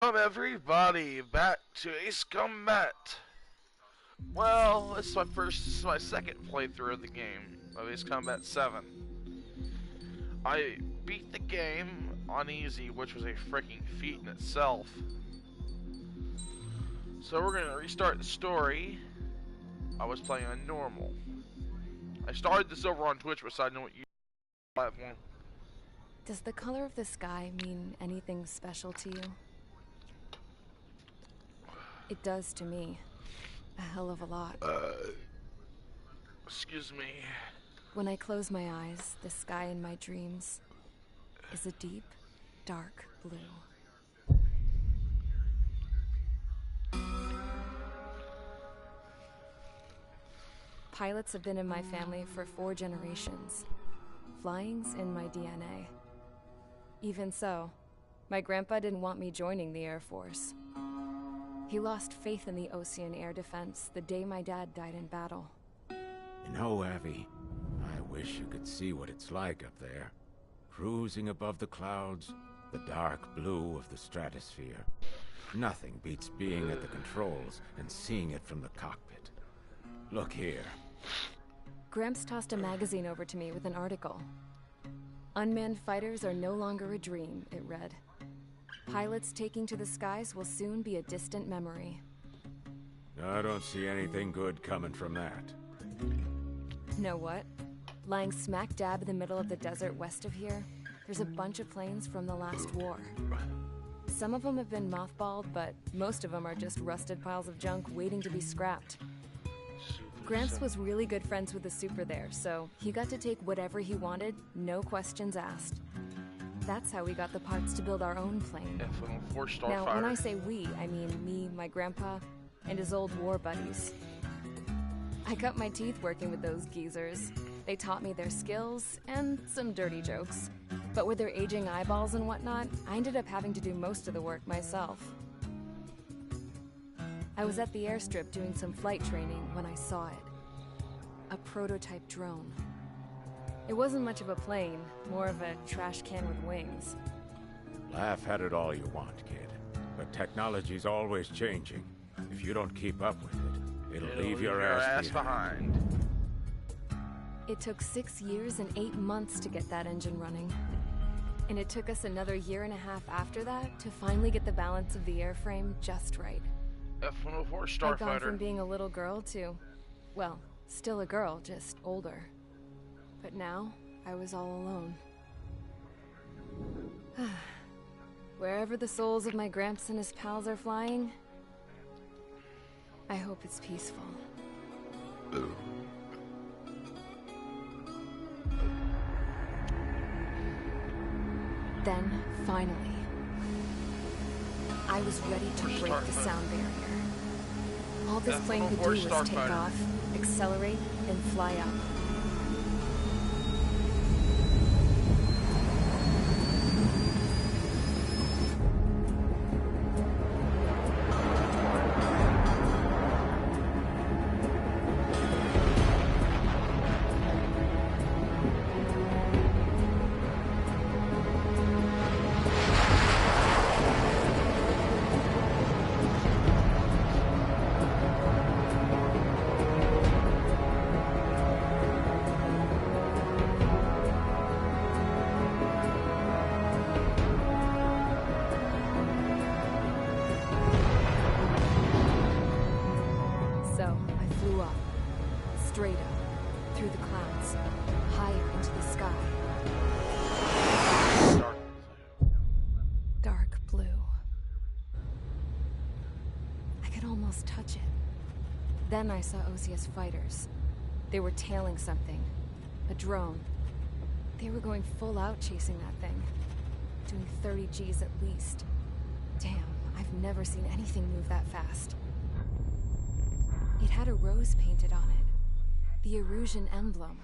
Welcome everybody back to Ace Combat. Well, this is my second playthrough of the game of Ace Combat 7. I beat the game on easy, which was a freaking feat in itself. So we're gonna restart the story. I was playing on normal. I started this over on Twitch, but I know what you platform. Does the color of the sky mean anything special to you? It does to me. A hell of a lot. Excuse me. When I close my eyes, the sky in my dreams is a deep, dark blue. Pilots have been in my family for 4 generations. Flying's in my DNA. Even so, my grandpa didn't want me joining the Air Force. He lost faith in the Ocean Air Defense the day my dad died in battle. You know, Abby, I wish you could see what it's like up there. Cruising above the clouds, the dark blue of the stratosphere. Nothing beats being at the controls and seeing it from the cockpit. Look here. Gramps tossed a magazine over to me with an article. Unmanned fighters are no longer a dream, it read. Pilots taking to the skies will soon be a distant memory. I don't see anything good coming from that. Know what? Lying smack dab in the middle of the desert west of here, there's a bunch of planes from the last war. Some of them have been mothballed, but most of them are just rusted piles of junk waiting to be scrapped. Gramps was really good friends with the super there, so he got to take whatever he wanted, no questions asked. That's how we got the parts to build our own plane. Now, when I say we, I mean me, my grandpa, and his old war buddies. I cut my teeth working with those geezers. They taught me their skills, and some dirty jokes. But with their aging eyeballs and whatnot, I ended up having to do most of the work myself. I was at the airstrip doing some flight training when I saw it. A prototype drone. It wasn't much of a plane, more of a trash can with wings. Laugh at it all you want, kid. But technology's always changing. If you don't keep up with it, it'll leave your ass behind. It took 6 years and 8 months to get that engine running. And it took us another 1.5 years after that to finally get the balance of the airframe just right. F-104 Starfighter. I'd gone from being a little girl to, well, still a girl, just older. But now, I was all alone. Wherever the souls of my Gramps and his pals are flying, I hope it's peaceful. Then, finally, I was ready to break the sound barrier. All this plane could do was take off, accelerate, and fly up. Straight up, through the clouds, higher into the sky. Dark blue. I could almost touch it. Then I saw OCS fighters. They were tailing something. A drone. They were going full out chasing that thing. Doing 30 Gs at least. Damn, I've never seen anything move that fast. It had a rose painted on it. The Erusian emblem.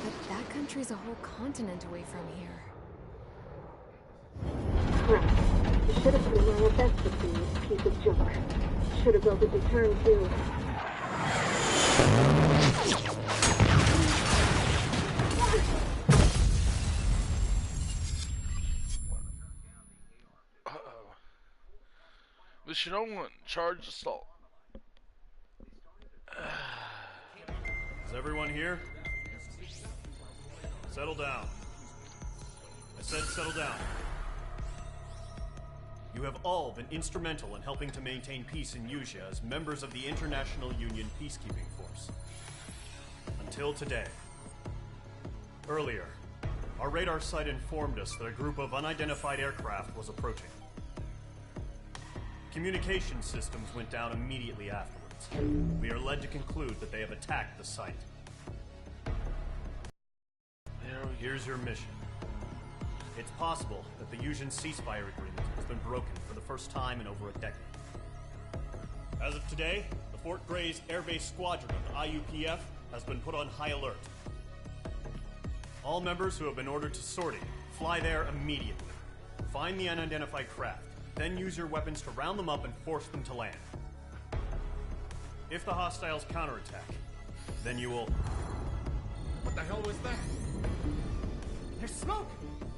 But that country's a whole continent away from here. Right. You should have been where your best would be, this piece of junk. Should have built a return too. Mission 1, charge assault. Is everyone here? Settle down. I said settle down. You have all been instrumental in helping to maintain peace in Yuzha as members of the International Union Peacekeeping Force. Until today. Earlier, our radar site informed us that a group of unidentified aircraft was approaching. Communication systems went down immediately afterwards. We are led to conclude that they have attacked the site. Here's your mission. It's possible that the Yuzhan ceasefire agreement has been broken for the first time in over a decade. As of today, the Fort Grays Air Base Squadron of the IUPF has been put on high alert. All members who have been ordered to sortie, fly there immediately. Find the unidentified craft, then use your weapons to round them up and force them to land. If the hostiles counterattack, then you will... What the hell was that? There's smoke!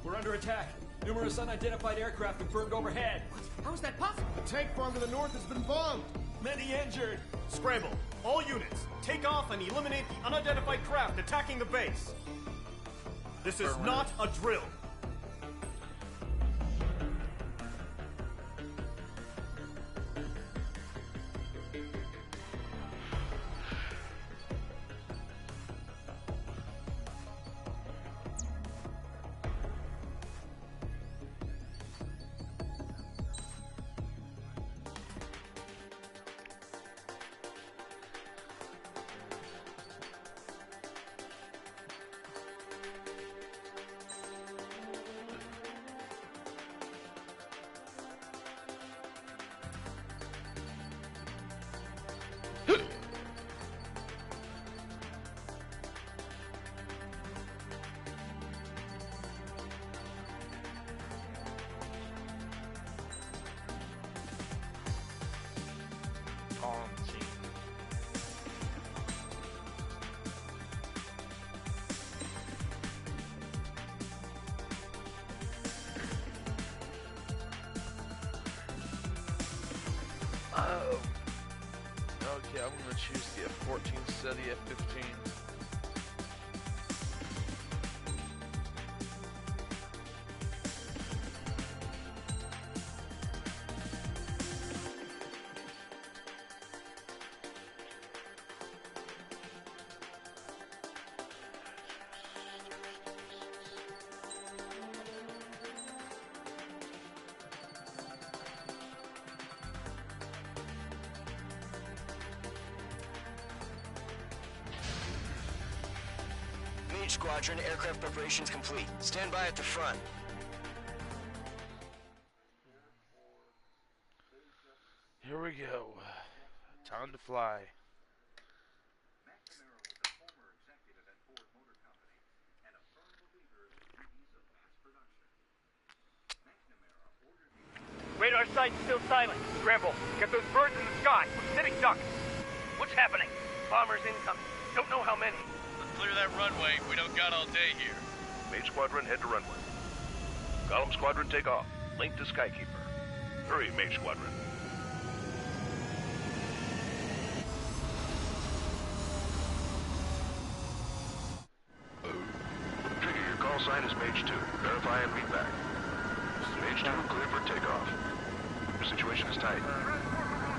We're under attack. Numerous unidentified aircraft confirmed overhead. How is that possible? The tank farm to the north has been bombed. Many injured. Scramble! All units, take off and eliminate the unidentified craft attacking the base. This is not a drill. Okay, I'm gonna choose the F-14 instead of the F-15. Squadron, aircraft preparations complete. Stand by at the front. Here we go. Time to fly. Radar site's still silent. Scramble. Get those birds in the sky. We're sitting ducks. What's happening? Bombers incoming. Don't know how many. Clear that runway. We don't got all day here. Mage Squadron, head to runway. Golem Squadron, take off. Link to Skykeeper. Hurry, Mage Squadron. Trigger, your call sign is Mage 2. Verify and meet back. Mage 2, clear for takeoff. Your situation is tight.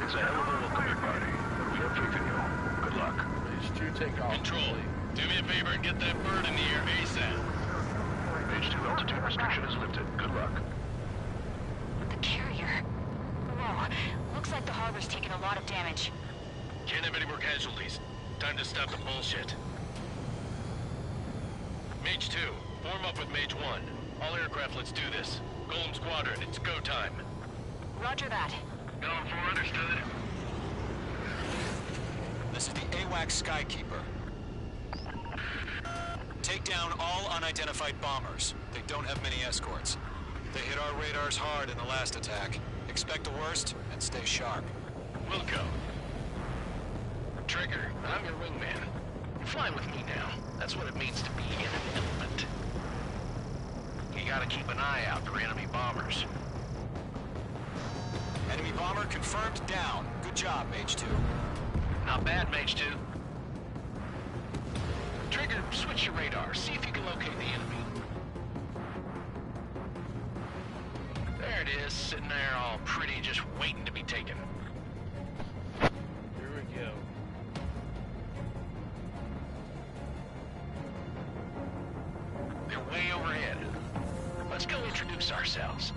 It's a hell of a welcoming party, but we have faith in you. Good luck. Mage 2, take off. Control. Do me a favor and get that bird in the air ASAP. Mage 2, altitude restriction is lifted. Good luck. The carrier. Whoa. Looks like the harbor's taken a lot of damage. Can't have any more casualties. Time to stop the bullshit. Mage 2, form up with Mage 1. All aircraft, let's do this. Golem Squadron, it's go time. Roger that. Golem 4, understood. This is the AWAC Skykeeper. Take down all unidentified bombers. They don't have many escorts. They hit our radars hard in the last attack. Expect the worst and stay sharp. Wilco. Trigger, I'm your wingman. Fly with me now. That's what it means to be in an element. You gotta keep an eye out for enemy bombers. Enemy bombers. bomber confirmed down. Good job, Mage 2. Not bad, Mage 2. Trigger, switch your radar. See if you can locate the enemy. There it is, sitting there all pretty, just waiting to be taken. Here we go. They're way overhead. Let's go introduce ourselves.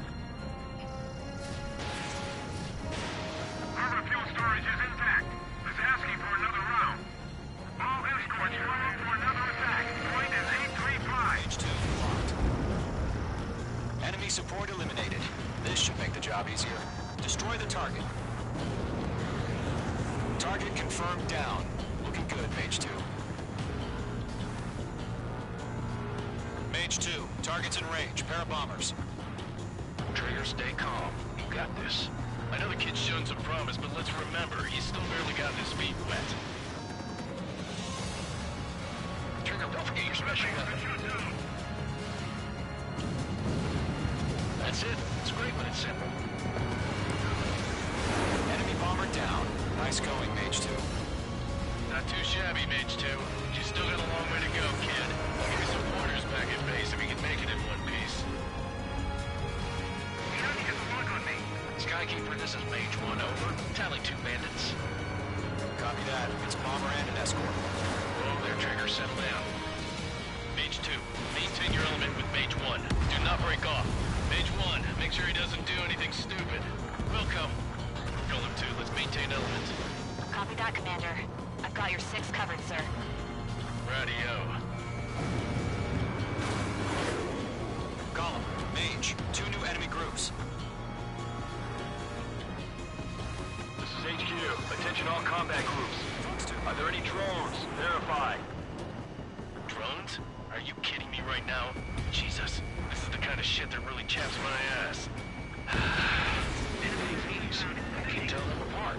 Harbor fuel storage is intact. It's asking for another round. All escorts form for another attack. Point is 835. Mage 2 locked. Enemy support eliminated. This should make the job easier. Destroy the target. Target confirmed down. Looking good, Mage 2. Mage 2, target's in range. Pair of bombers. Trigger, stay calm. You got this. I know the kid's shown some promise, but let's remember, he's still barely gotten his feet wet. Trigger, don't forget your special weapon. That's it. It's great when it's simple. Enemy bomber down. Nice going, Mage 2. Not too shabby, Mage 2. But you still got a long way to go, kid. I'll give you some orders back at base if we can make it in one piece. You don't need to plug on me. Skykeeper, this is Mage 1, over. Tally 2 bandits. Copy that. It's bomber and an escort. Oh, their Trigger, settle down. Mage 2, maintain your element with Mage 1. Do not break off. Mage 1, make sure he doesn't do anything stupid. Welcome. Golem 2, let's maintain element. Copy that, Commander. I've got your 6 covered, sir. Radio. Golem, Mage, 2 new enemy groups. This is HQ. Attention all combat groups. Are there any drones? Verify. Drones? Are you kidding me right now? Jesus, this is the kind of shit that really chaps my ass. Enemies, I can tell them apart.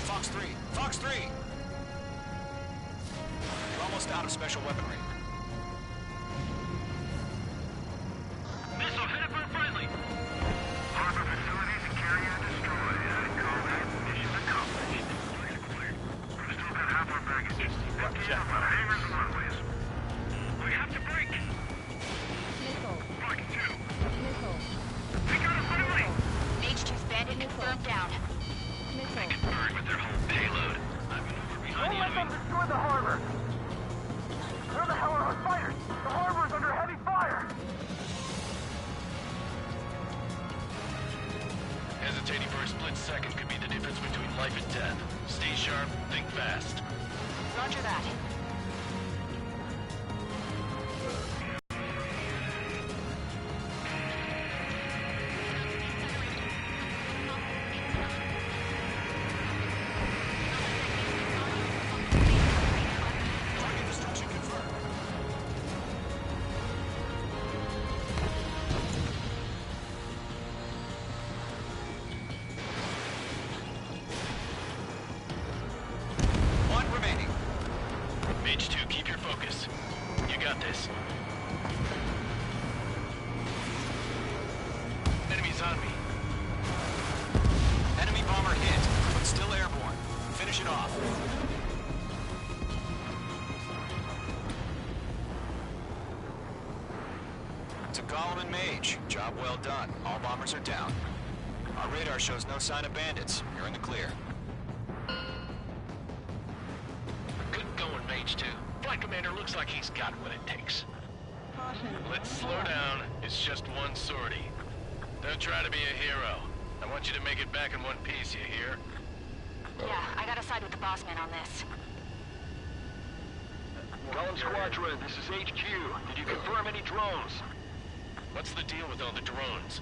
Fox 3! Fox 3! You're almost out of special weaponry. Missile hit it for friendly. Harbor facilities and carrier destroyed. Call that mission accomplished. We still got half our baggage. Empty out our hangars and runways. We have to break. Missile. Break 2. Missile. We got a friendly. Mage 2's bandit confirmed down. Missile. Burned with their whole payload. I've been over behind the enemy. Destroy the harbor! Where the hell are our fighters? The harbor's under heavy fire! Hesitating for a split second could be the difference between life and death. Stay sharp, think fast. Roger that. Target destruction confirmed. One remaining. Mage 2, keep your focus. You got this. Enemies on me. Enemy bomber hit, but still airborne. Finish it off. To Golem and Mage, job well done. All bombers are down. Our radar shows no sign of bandits. You're in the clear. Good going, Mage 2. Flight Commander looks like he's got what it takes. Let's slow down. It's just one sortie. Don't try to be a hero. I want you to make it back in one piece, you hear? Yeah, I gotta side with the boss man on this. Golem Squadron, this is HQ. Did you confirm any drones? What's the deal with all the drones?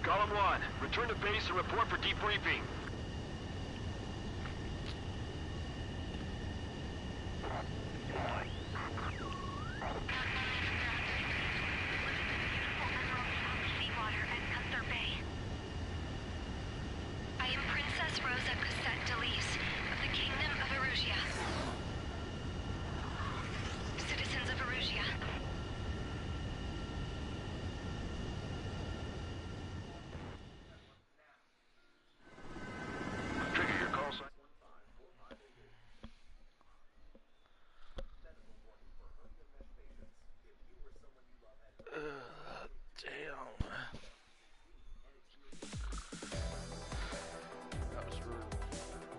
Golem 1, return to base and report for debriefing.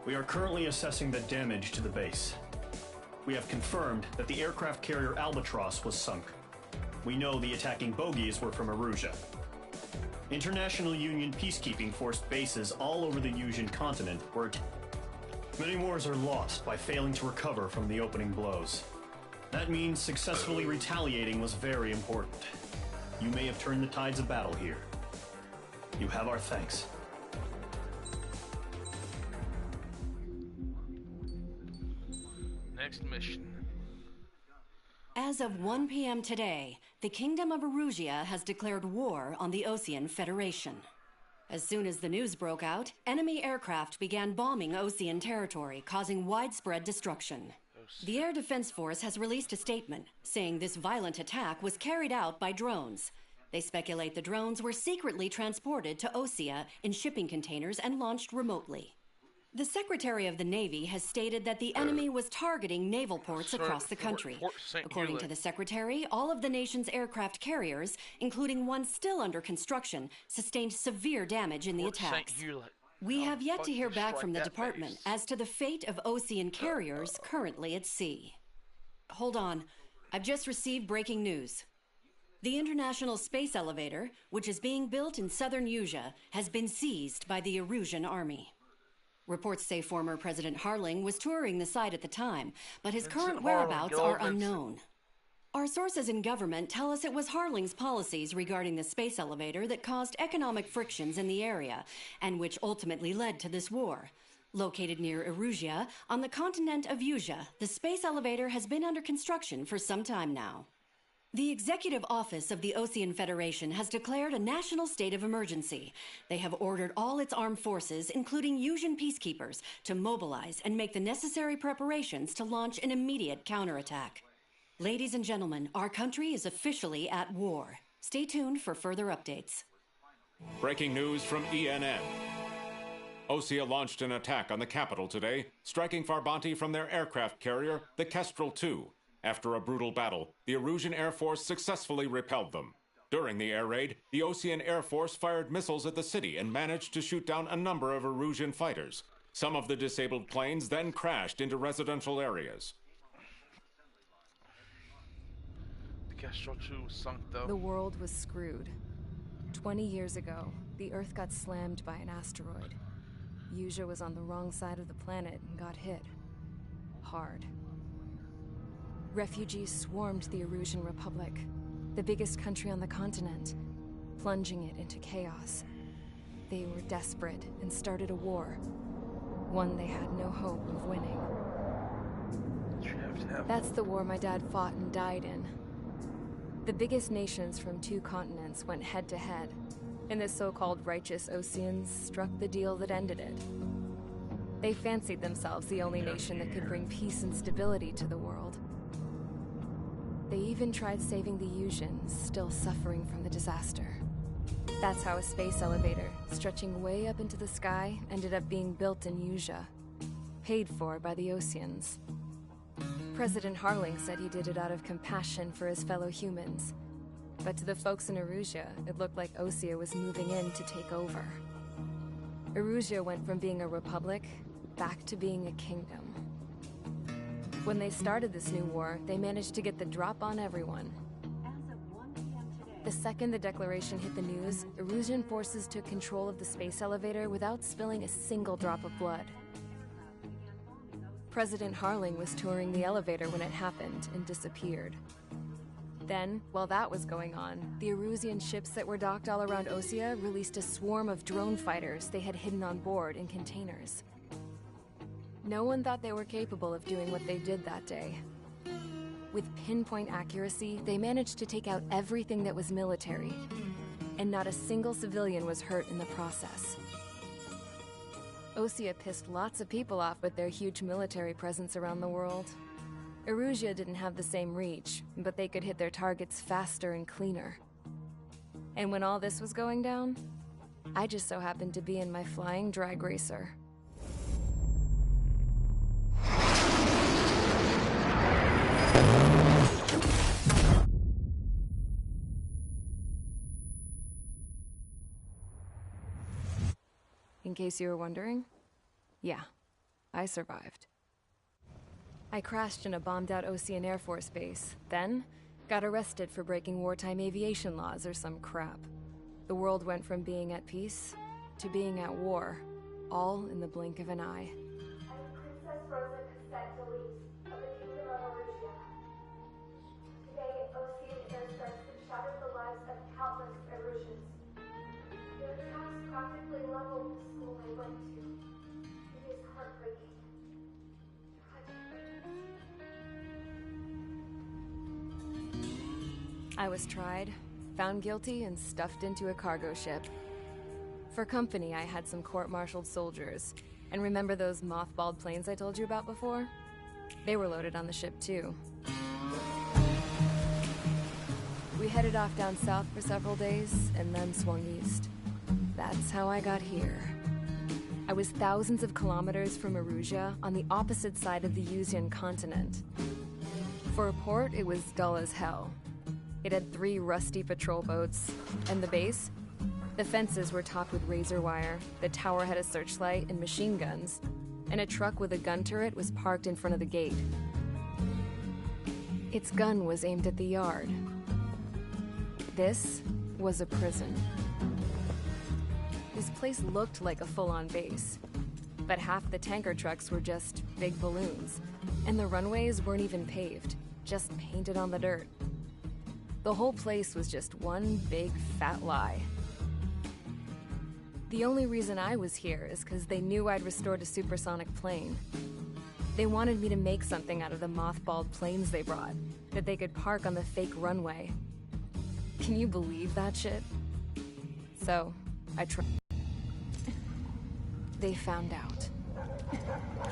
We are currently assessing the damage to the base. We have confirmed that the aircraft carrier Albatross was sunk. We know the attacking bogies were from Erusia. International Union peacekeeping force bases all over the Yusian continent were attacked. Many wars are lost by failing to recover from the opening blows. That means successfully retaliating was very important. You may have turned the tides of battle here. You have our thanks. Next mission. As of 1 p.m. today, the Kingdom of Erusia has declared war on the Osean Federation. As soon as the news broke out, enemy aircraft began bombing Osean territory, causing widespread destruction. The Air Defense Force has released a statement saying this violent attack was carried out by drones. They speculate the drones were secretly transported to Osea in shipping containers and launched remotely. The Secretary of the Navy has stated that the enemy was targeting naval ports across the country. According to the Secretary, all of the nation's aircraft carriers, including one still under construction, sustained severe damage in the attacks. We have yet to hear back from the department as to the fate of Osean carriers currently at sea. Hold on. I've just received breaking news. The International Space Elevator, which is being built in southern Yusia, has been seized by the Erusian army. Reports say former President Harling was touring the site at the time, but his current whereabouts are unknown. Our sources in government tell us it was Harling's policies regarding the space elevator that caused economic frictions in the area, and which ultimately led to this war. Located near Erusia, on the continent of Yusia, the space elevator has been under construction for some time now. The Executive Office of the Osean Federation has declared a national state of emergency. They have ordered all its armed forces, including Yusian peacekeepers, to mobilize and make the necessary preparations to launch an immediate counterattack. Ladies and gentlemen, our country is officially at war. Stay tuned for further updates. Breaking news from ENN. Osea launched an attack on the capital today, striking Farbanti from their aircraft carrier, the Kestrel II. After a brutal battle, the Erusian Air Force successfully repelled them. During the air raid, the Osean Air Force fired missiles at the city and managed to shoot down a number of Erusian fighters. Some of the disabled planes then crashed into residential areas. The Kestrel II was sunk, though. The world was screwed. 20 years ago, the Earth got slammed by an asteroid. Yusia was on the wrong side of the planet and got hit. Hard. Refugees swarmed the Erusian Republic, the biggest country on the continent, plunging it into chaos. They were desperate and started a war, one they had no hope of winning. That's the war my dad fought and died in. The biggest nations from 2 continents went head-to-head, and the so-called righteous Oseans struck the deal that ended it. They fancied themselves the only nation that could bring peace and stability to the world. They even tried saving the Yusians, still suffering from the disaster. That's how a space elevator, stretching way up into the sky, ended up being built in Yusia, paid for by the Oseans. President Harling said he did it out of compassion for his fellow humans. But to the folks in Erusia, it looked like Osea was moving in to take over. Erusia went from being a republic back to being a kingdom. When they started this new war, they managed to get the drop on everyone. The second the declaration hit the news, Erusian forces took control of the space elevator without spilling a single drop of blood. President Harling was touring the elevator when it happened and disappeared. Then, while that was going on, the Erusian ships that were docked all around Osea released a swarm of drone fighters they had hidden on board in containers. No one thought they were capable of doing what they did that day. With pinpoint accuracy, they managed to take out everything that was military, and not a single civilian was hurt in the process. Osea pissed lots of people off with their huge military presence around the world. Erusia didn't have the same reach, but they could hit their targets faster and cleaner. And when all this was going down, I just so happened to be in my flying drag racer. In case you were wondering, yeah, I survived. I crashed in a bombed-out Ocean Air Force base, then got arrested for breaking wartime aviation laws or some crap. The world went from being at peace to being at war, all in the blink of an eye. I'm Princess Rosa Cassette Elise of the Kingdom of Erusia. Today, Ocean airstrikes have shattered the lives of countless Erusians. Their attacks practically leveled the school I went to. It is heartbreaking. I was tried, found guilty, and stuffed into a cargo ship. For company, I had some court-martialed soldiers. And remember those mothballed planes I told you about before? They were loaded on the ship, too. We headed off down south for several days, and then swung east. That's how I got here. I was thousands of kilometers from Erusia, on the opposite side of the Yuzian continent. For a port, it was dull as hell. It had 3 rusty patrol boats, and the base? The fences were topped with razor wire, the tower had a searchlight and machine guns, and a truck with a gun turret was parked in front of the gate. Its gun was aimed at the yard. This was a prison. This place looked like a full-on base, but half the tanker trucks were just big balloons, and the runways weren't even paved, just painted on the dirt. The whole place was just one big fat lie. The only reason I was here is because they knew I'd restored a supersonic plane. They wanted me to make something out of the mothballed planes they brought, that they could park on the fake runway. Can you believe that shit? So, I tried. They found out,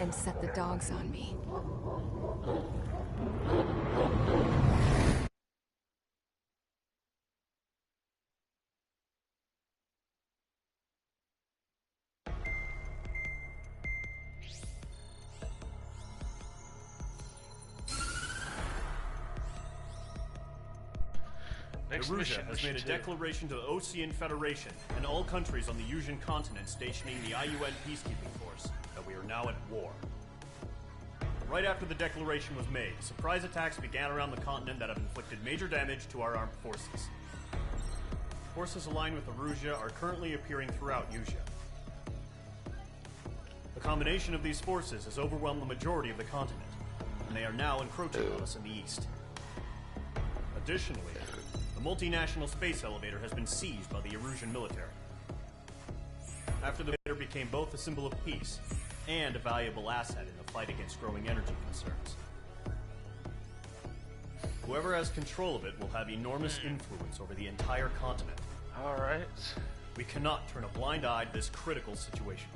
and set the dogs on me. Erusia has made a declaration to the Ocean Federation and all countries on the Yuzian continent stationing the IUN peacekeeping force that we are now at war. Right after the declaration was made, surprise attacks began around the continent that have inflicted major damage to our armed forces. Forces aligned with Erusia are currently appearing throughout Yusia. The combination of these forces has overwhelmed the majority of the continent, and they are now encroaching on us in the east. Additionally, the multinational space elevator has been seized by the Erusian military. After the elevator became both a symbol of peace and a valuable asset in the fight against growing energy concerns. Whoever has control of it will have enormous influence over the entire continent. Alright. We cannot turn a blind eye to this critical situation.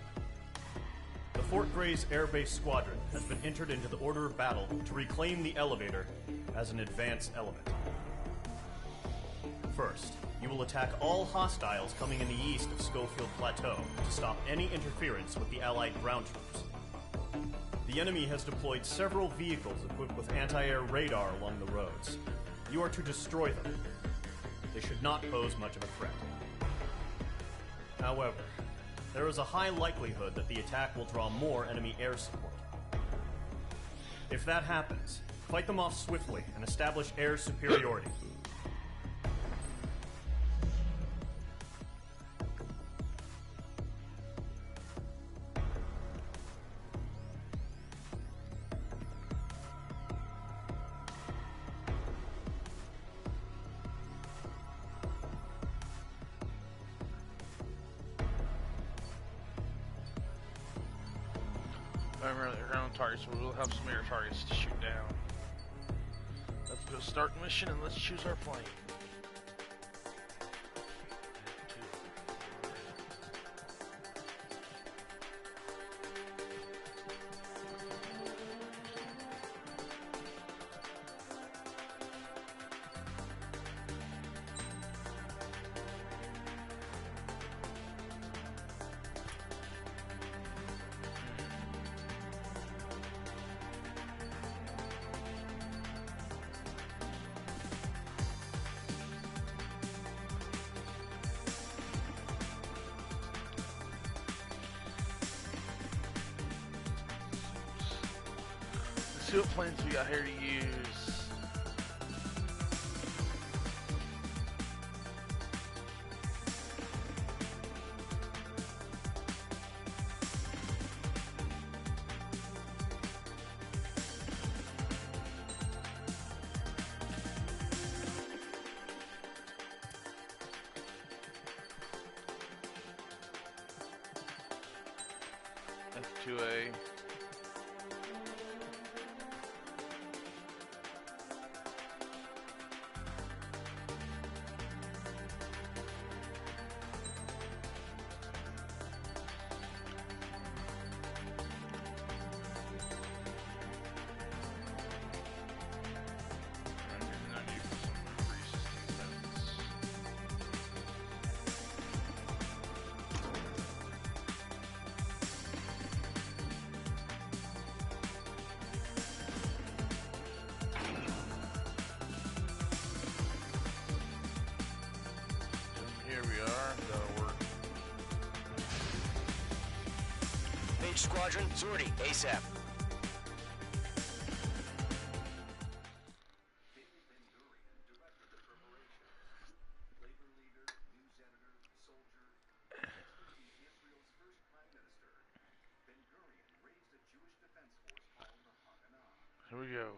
The Fort Grays Air Base Squadron has been entered into the order of battle to reclaim the elevator as an advance element. First, you will attack all hostiles coming in the east of Schofield Plateau to stop any interference with the Allied ground troops. The enemy has deployed several vehicles equipped with anti-air radar along the roads. You are to destroy them. They should not pose much of a threat. However, there is a high likelihood that the attack will draw more enemy air support. If that happens, fight them off swiftly and establish air superiority. Primarily ground targets, but we'll have some air targets to shoot down. Let's go start the mission and let's choose our plane. see what planes we got here to use. F2A. Squadron, sortie, ASAP. Here we go.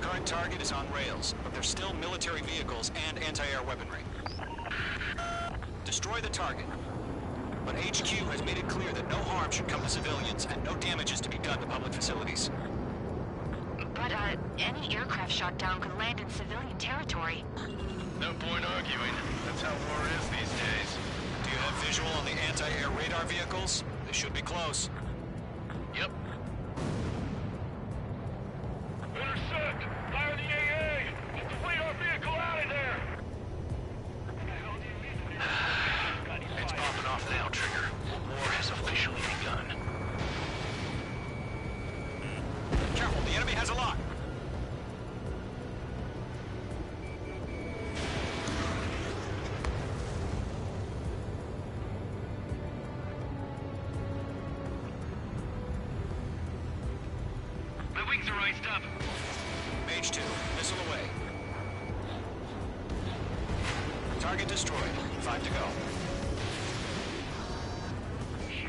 Current target is on rails, but there's still military vehicles and anti-air weaponry. Destroy the target. But HQ has made it clear that no harm should come to civilians and no damage is to be done to public facilities. But, any aircraft shot down could land in civilian territory. No point arguing. That's how war is these days. Do you have visual on the anti-air radar vehicles? They should be close. Yep. Intercept! Fire the AA! Get the radar vehicle out of there! It's popping off now, Trigger. War has officially begun. Careful, the enemy has a lock. My wings are iced up. Mage 2, missile away. Target destroyed. 5 to go.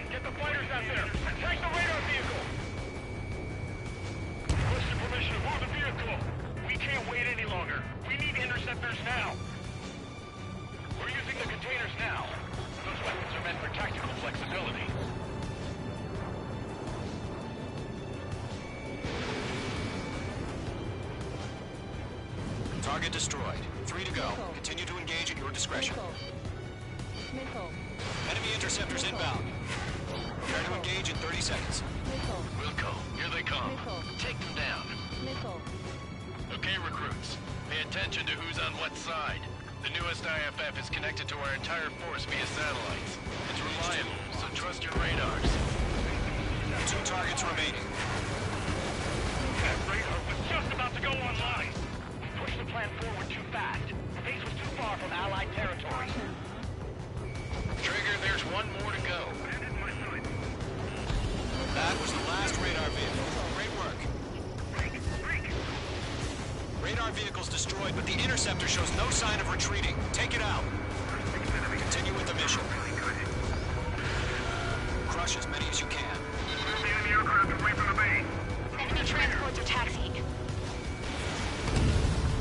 Get the fighters out there! Attack the radar vehicle! Requesting permission to move the vehicle! We can't wait any longer. We need interceptors now! We're using the containers now. Those weapons are meant for tactical flexibility. Target destroyed. 3 to go. Continue to engage at your discretion. Enemy interceptors inbound. Prepare to engage in 30 seconds. Wilco, here they come. Take them down. Okay, recruits. Pay attention to who's on what side. The newest IFF is connected to our entire force via satellites. It's reliable, so trust your radars. 2 targets remaining. That radar was just about to go online. We pushed the plan forward too fast. The base was too far from Allied territory. Trigger, there's one more to go. That was the last radar vehicle. Great work. Radar vehicle's destroyed, but the interceptor shows no sign of retreating. Take it out. Continue with the mission. Crush as many as you can. The enemy aircraft away from the base. Enemy transports are taxiing.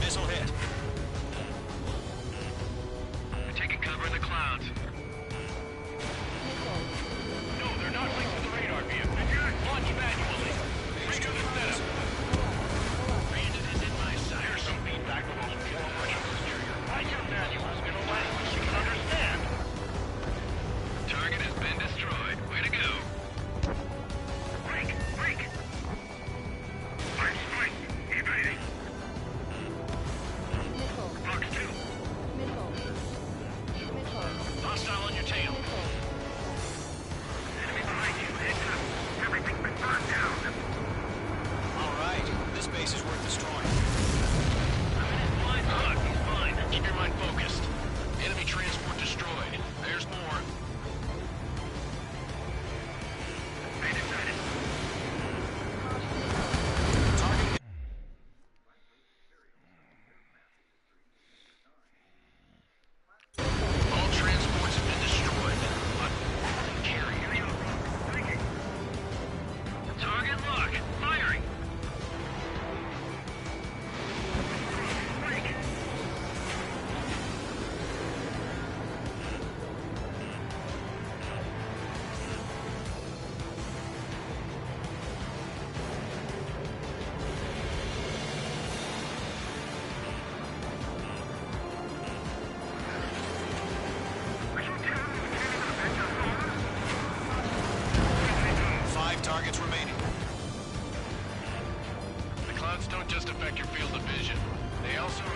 Missile hit. Taking cover in the clouds. No, they're not linked to the radar vehicle. Launch manually. Redo the setup. Bandit is in my sight. Here's some feedback from those people running exterior. Write your manuals in a language you can understand. Target has been destroyed. Way to go.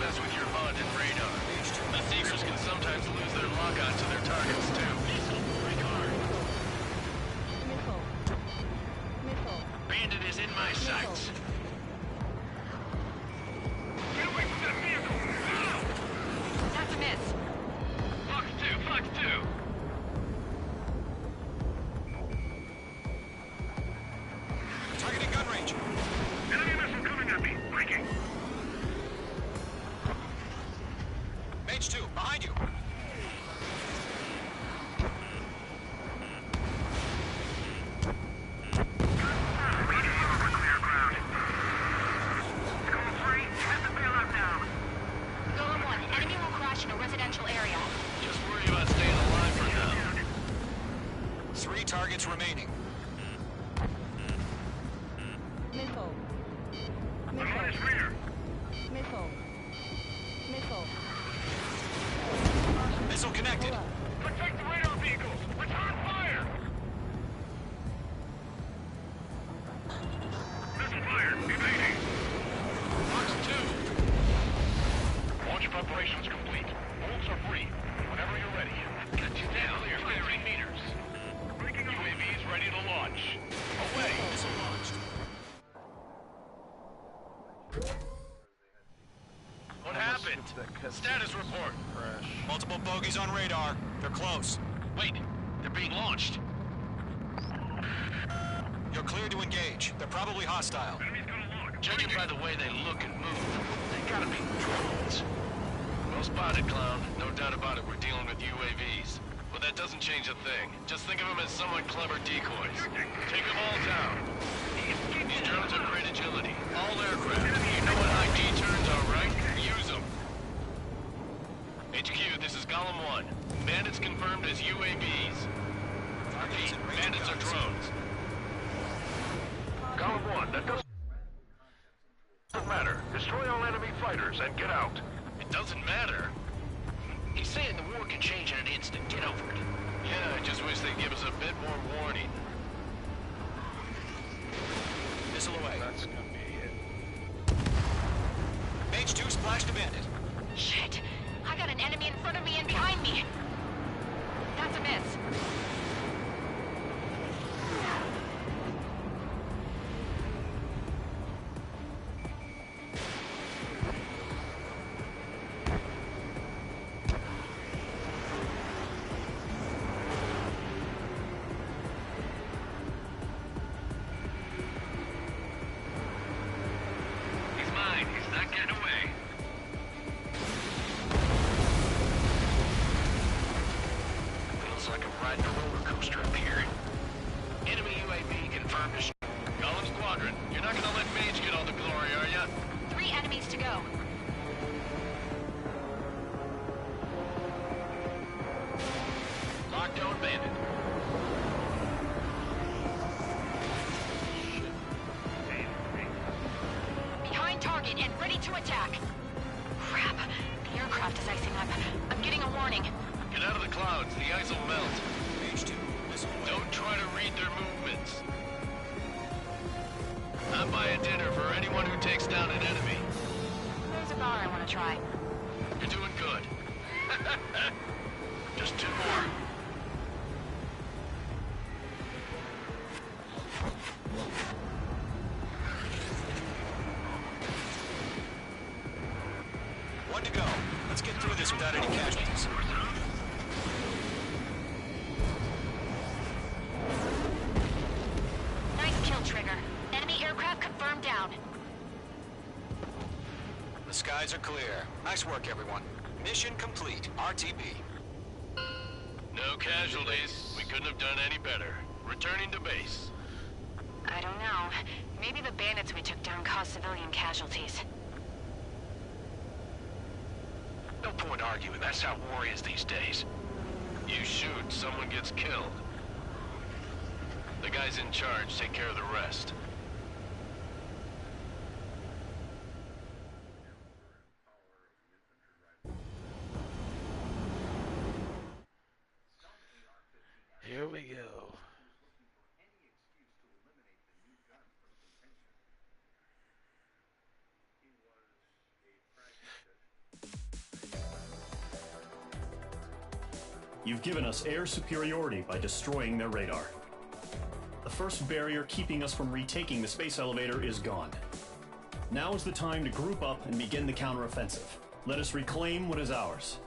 mess with your haunted radar. The Seekers can sometimes lose their lock-on to their targets, too. Bandit is in my sights. Get away from that vehicle! Now! That's a miss. Fox 2, Fox 2! Targeting gun range. Enemy missile coming at me. Breaking. Mage 2, behind you. Golem 1, enemy will crash in a residential area. Just worry about staying alive for now. 3 targets remaining. Missile. I'm on his rear. Missile. Missile. Missile connected. Protect the radar vehicles. Return fire. Missile fire. Evading. Fox 2. Launch preparations complete. Bolts are free. Whenever you're ready. Got you down. Clear 15 meters. UAVs ready to launch. Away. Missile launched. What happened? Status report. Crash. Multiple bogeys on radar. They're close. Wait, they're being launched. You're clear to engage. They're probably hostile. Judging by the way they look and move, they gotta be drones. Well spotted, clown. No doubt about it, we're dealing with UAVs. But that doesn't change a thing. Just think of them as somewhat clever decoys. Take them all down. These drones have great agility. All aircraft. You know what high G turns are, right? Use them. HQ, this is Golem 1. Bandits confirmed as UAVs. Repeat, bandits are drones. Golem 1, that doesn't matter. Destroy all enemy fighters and get out. It doesn't matter? He's saying the war can change in an instant. Get over it. Yeah, I just wish they'd give us a bit more warning. Missile away. That's gonna be it. Mage 2 splashed a bandit. Shit. I got an enemy in front of me and behind me. That's a miss. He's mine. He's not getting away. Feels like I'm riding a roller coaster up here. Enemy UAV confirmed as... Golem Squadron, you're not gonna let Mage get all the glory, are ya? 3 enemies to go. Lockdown bandit. Behind target and ready to attack. Crap. The aircraft is icing up. I'm getting a warning. Get out of the clouds. The ice will melt. Mage 2, missile away. Don't try to read their movements. I'm buying dinner for anyone who takes down an enemy. There's a bar I want to try. You're doing good. Just 2 more. One to go. Let's get through this without any casualties. Nice kill, Trigger. Enemy aircraft confirmed down. The skies are clear. Nice work, everyone. Mission complete. RTB. No casualties. We couldn't have done any better. Returning to base. I don't know. Maybe the bandits we took down caused civilian casualties. No point arguing. That's how war is these days. You shoot, someone gets killed. The guys in charge take care of the rest. Here we go. You've given us air superiority by destroying their radar. The first barrier keeping us from retaking the space elevator is gone. Now is the time to group up and begin the counteroffensive. Let us reclaim what is ours.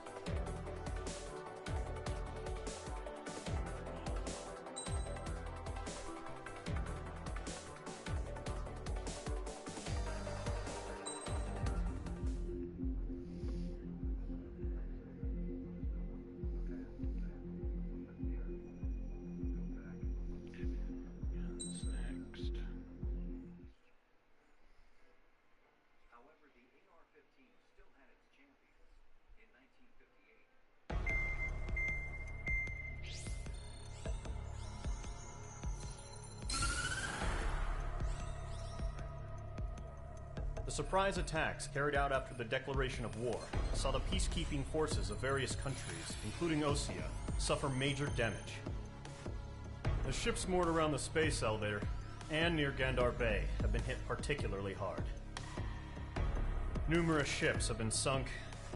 The surprise attacks carried out after the declaration of war saw the peacekeeping forces of various countries, including Osea, suffer major damage. The ships moored around the space elevator and near Gandar Bay have been hit particularly hard. Numerous ships have been sunk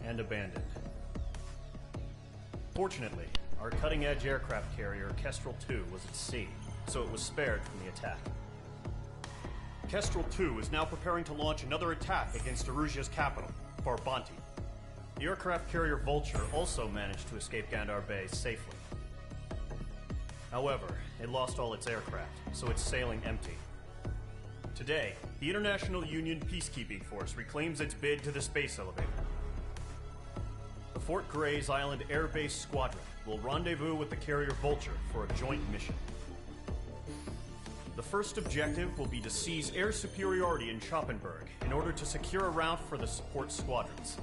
and abandoned. Fortunately, our cutting-edge aircraft carrier Kestrel II was at sea, so it was spared from the attack. Kestrel II is now preparing to launch another attack against Erusia's capital, Farbanti. The aircraft carrier Vulture also managed to escape Gandar Bay safely. However, it lost all its aircraft, so it's sailing empty. Today, the International Union Peacekeeping Force reclaims its bid to the space elevator. The Fort Grays Island Air Base Squadron will rendezvous with the carrier Vulture for a joint mission. The first objective will be to seize air superiority in Schoppenberg in order to secure a route for the support squadrons.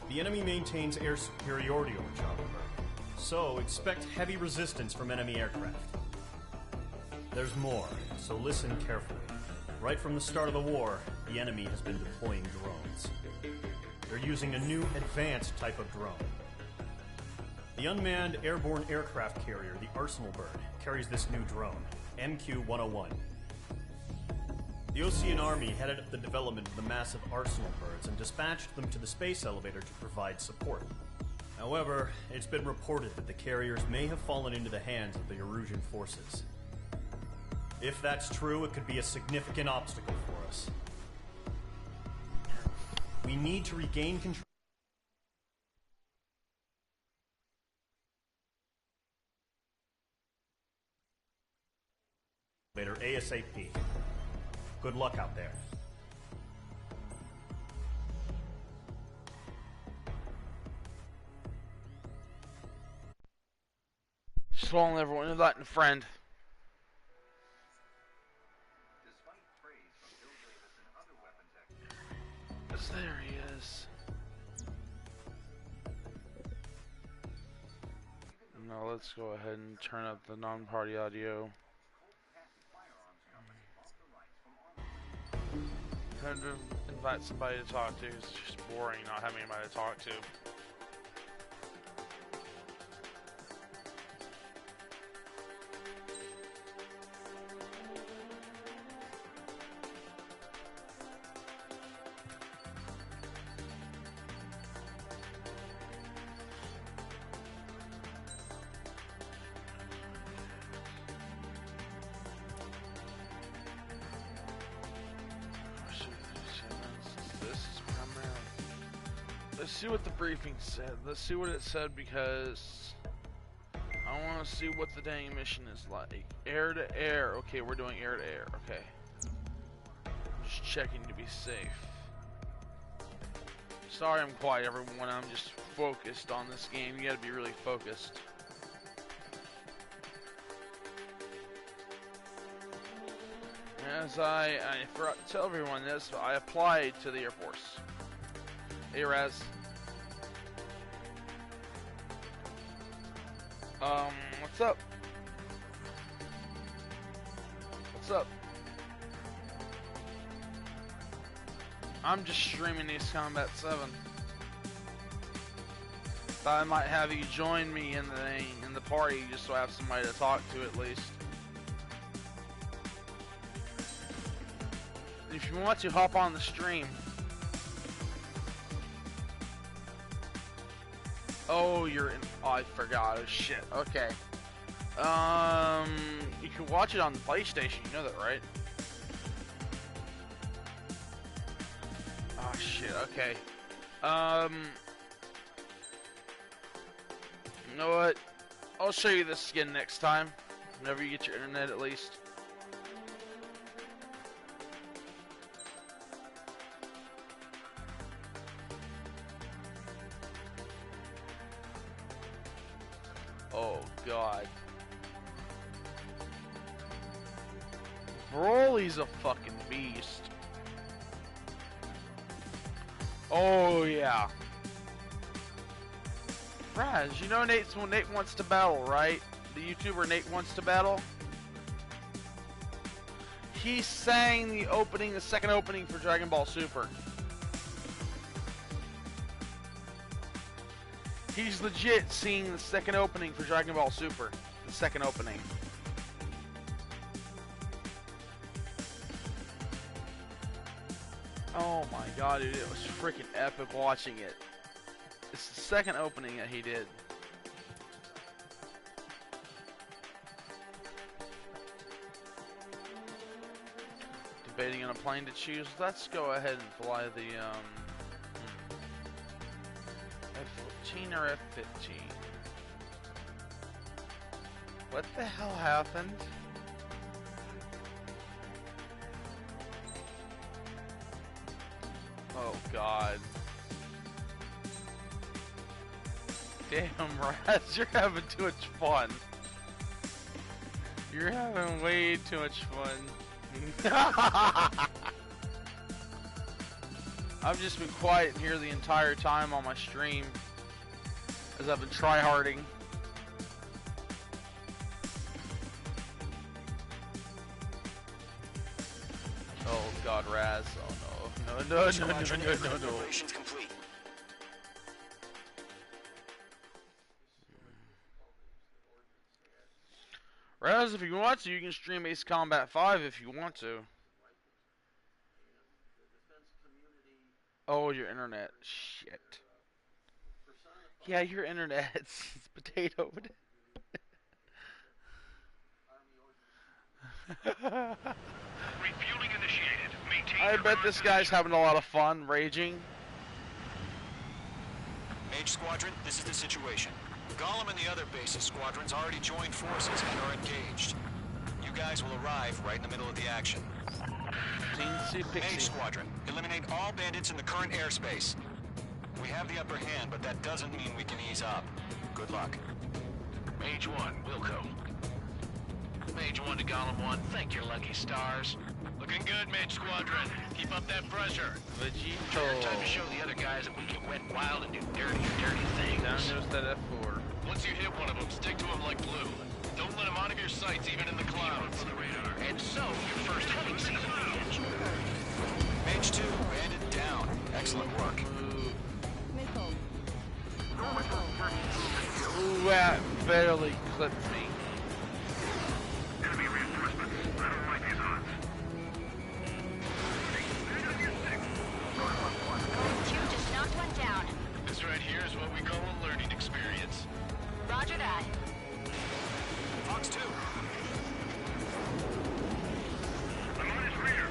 The enemy maintains air superiority over Schoppenberg, so expect heavy resistance from enemy aircraft. There's more, so listen carefully. Right from the start of the war, the enemy has been deploying drones. They're using a new advanced type of drone. The unmanned airborne aircraft carrier, the Arsenal Bird, carries this new drone, MQ-101. The Osean Army headed up the development of the massive Arsenal Birds and dispatched them to the space elevator to provide support. However, it's been reported that the carriers may have fallen into the hands of the Erusian forces. If that's true, it could be a significant obstacle for us. We need to regain control. ASAP. Good luck out there. Just calling everyone inviting a friend. There he is. Now let's go ahead and turn up the non-party audio. Trying to invite somebody to talk to. It's just boring not having anybody to talk to. Let's see what the briefing said. Let's see what it said, because I want to see what the dang mission is like. Air to air. Okay, we're doing air to air. Okay. Just checking to be safe. Sorry I'm quiet, everyone. I'm just focused on this game. You gotta be really focused. As I forgot to tell everyone this, I applied to the Air Force. Hey, Raz. What's up? What's up? I'm just streaming Ace Combat 7. Thought I might have you join me in the party just so I have somebody to talk to at least. If you want to, hop on the stream. Oh, you're in. Oh, I forgot. Oh, shit. Okay. You can watch it on the PlayStation. You know that, right? Oh, shit. Okay. You know what? I'll show you this again next time. Whenever you get your internet, at least. Oh, God. Broly's a fucking beast. Oh, yeah. Raz, you know Nate wants to battle, right? The YouTuber Nate wants to battle? He sang the second opening for Dragon Ball Super. He's legit singing the second opening for Dragon Ball Super. The second opening. Oh my god, dude, it was freaking epic watching it. It's the second opening that he did. Debating on a plane to choose. Let's go ahead and fly the F-14 or F-15. What the hell happened? Oh god. Damn, Raz, you're having too much fun. You're having way too much fun. I've just been quiet in here the entire time on my stream as I've been tryharding. Oh god, Raz. Oh no. No. Operations complete. Raz, if you want to, you can stream Ace Combat 5 if you want to. Oh, your internet. Shit. Yeah, your internet's potatoed. Refueling initiated. Maintain I bet this guy's having a lot of fun raging. Mage Squadron, this is the situation. Gollum and the other bases squadrons already joined forces and are engaged. You guys will arrive right in the middle of the action. Mage Squadron, eliminate all bandits in the current airspace. We have the upper hand, but that doesn't mean we can ease up. Good luck. Mage 1, Wilco. Mage 1 to Gollum 1, thank your lucky stars. Looking good, Mage Squadron. Keep up that pressure. Vegito. Time to show the other guys that we can wet wild and do dirty things. Down goes that F4. Once you hit one of them, stick to him like glue. Don't let him out of your sights, even in the clouds. For the radar. And so, your first hunting season begins. Mage 2, bandit down. Excellent work. Ooh, that barely clipped me. Enemy reinforcements. I don't like these odds. Q just knocked one down. This right here is what we call a learning experience. Roger that. Fox 2. I'm on his rear.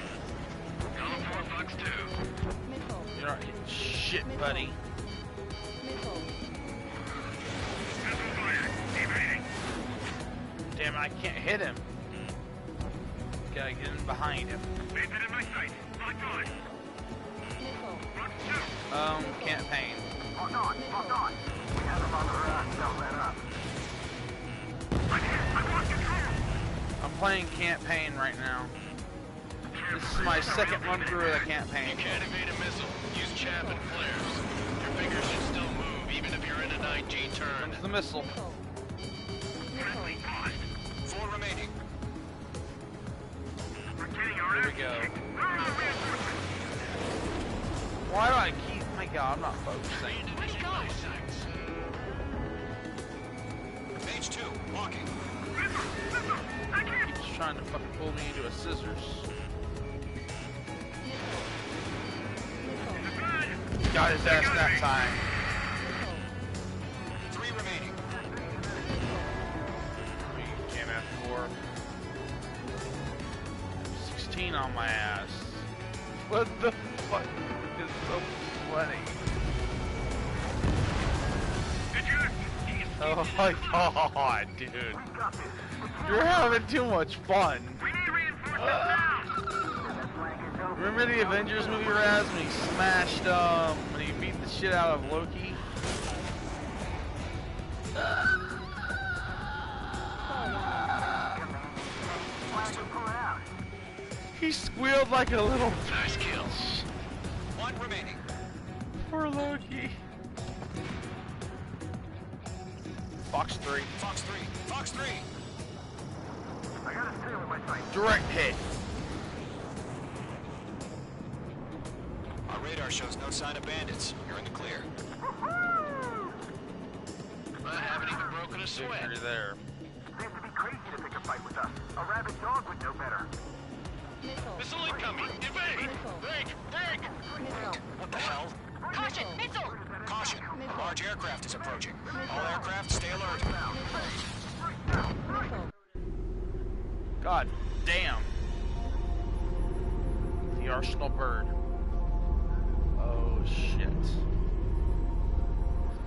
Gollum 4, Fox 2. You're not hitting shit, buddy. Damn, I can't hit him. Gotta get in behind him. Made it in my sight. Locked on. Campaign. Locked on. We have him on the run. Don't let up. I lost control. I'm playing campaign right now. This is my second run through of the campaign. You can't evade a missile. Use chaff and flares. Your fingers should still move, even if you're in a 9G turn. Comes the missile. Friendly paused. 4 remaining. We're getting our Here we go. Why do I keep... My god, I'm not focusing. Where'd he go? Mage 2, walking. He's trying to fucking pull me into a scissors. Got his ass that time. 3 remaining. for. 16 on my ass. What the fuck is so funny? Oh my god, dude. You're having too much fun. Remember the Avengers movie, Raz, when he smashed, when he beat the shit out of Loki? He squealed like a little... Nice kills. One remaining. Poor Loki. Fox 3. Fox 3. Fox 3. I got a tail in my sight. Direct hit. Our radar shows no sign of bandits. You're in the clear. I haven't even broken a sweat. Victory there. Seems to be crazy to pick a fight with us. A rabid dog would know better. Missile incoming! Evade! Break! Break! What the hell? Caution! Missile! Caution! A large aircraft is approaching. All aircraft, stay alert. God damn. The Arsenal bird. Oh shit.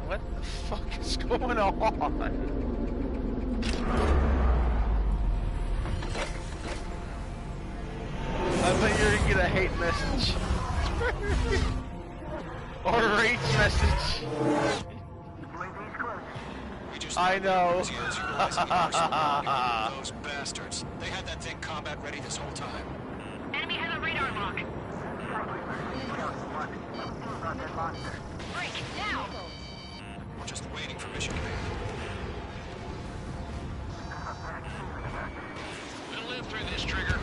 What the fuck is going on? I bet you're gonna get a hate message. Or a rage message. I know. Those bastards. They had that thing combat ready this whole time. Enemy has a radar lock. Break, now! We're just waiting for mission command. We'll live through this, Trigger.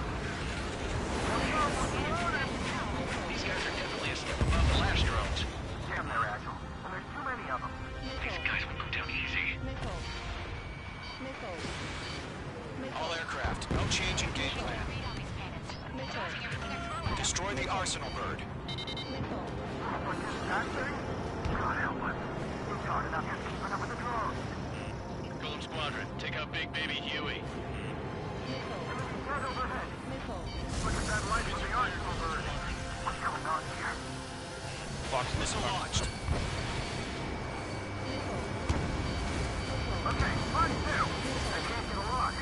These guys are definitely a step above the last drones. Damn, they're agile. And there's too many of them. These guys will go down easy. All aircraft, no change in game plan. Destroy the Arsenal bird. Golem Squadron, take out Big Baby Huey. Look at that light from the Arsenal bird. What's going on here? Fox missile launched. Okay, mine too. I can't get a lock.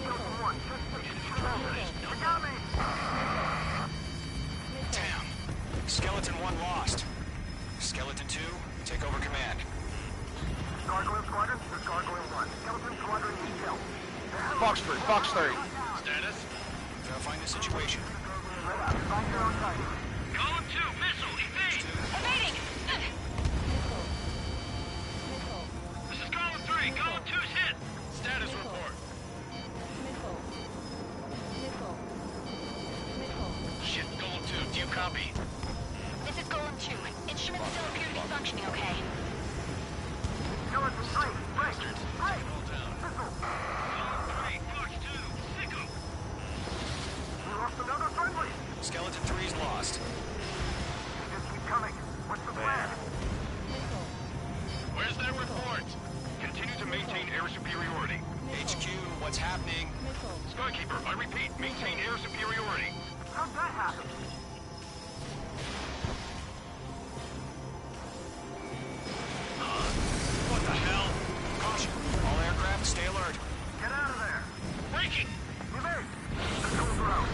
Skeleton 1, just we got me! Damn. Skeleton 1 lost. Skeleton 2, take over command. Gargoyle Squadron, this is Gargoyle 1. Skeleton Squadron detail. Fox 3, Fox 3. Status? Verifying the situation. Column 2, missile, evade! Evading! This is Column 3, Column 2's hit! Status report. Shit, Golem 2, do you copy? This is Golem 2. Instruments still appear to be functioning okay. Skeleton 3, break! Break! Roll down. Missile! Column 3, Fox 2, Sicko! We lost another friendly! Skeleton 3's lost. Just keep coming. What's the plan? Where's that report? Continue to maintain air superiority. HQ, what's happening? Skykeeper, I repeat, maintain air superiority. How'd that happen? What the hell? Caution. All aircraft, stay alert. Get out of there! Breaking! Evade! Missiles are out.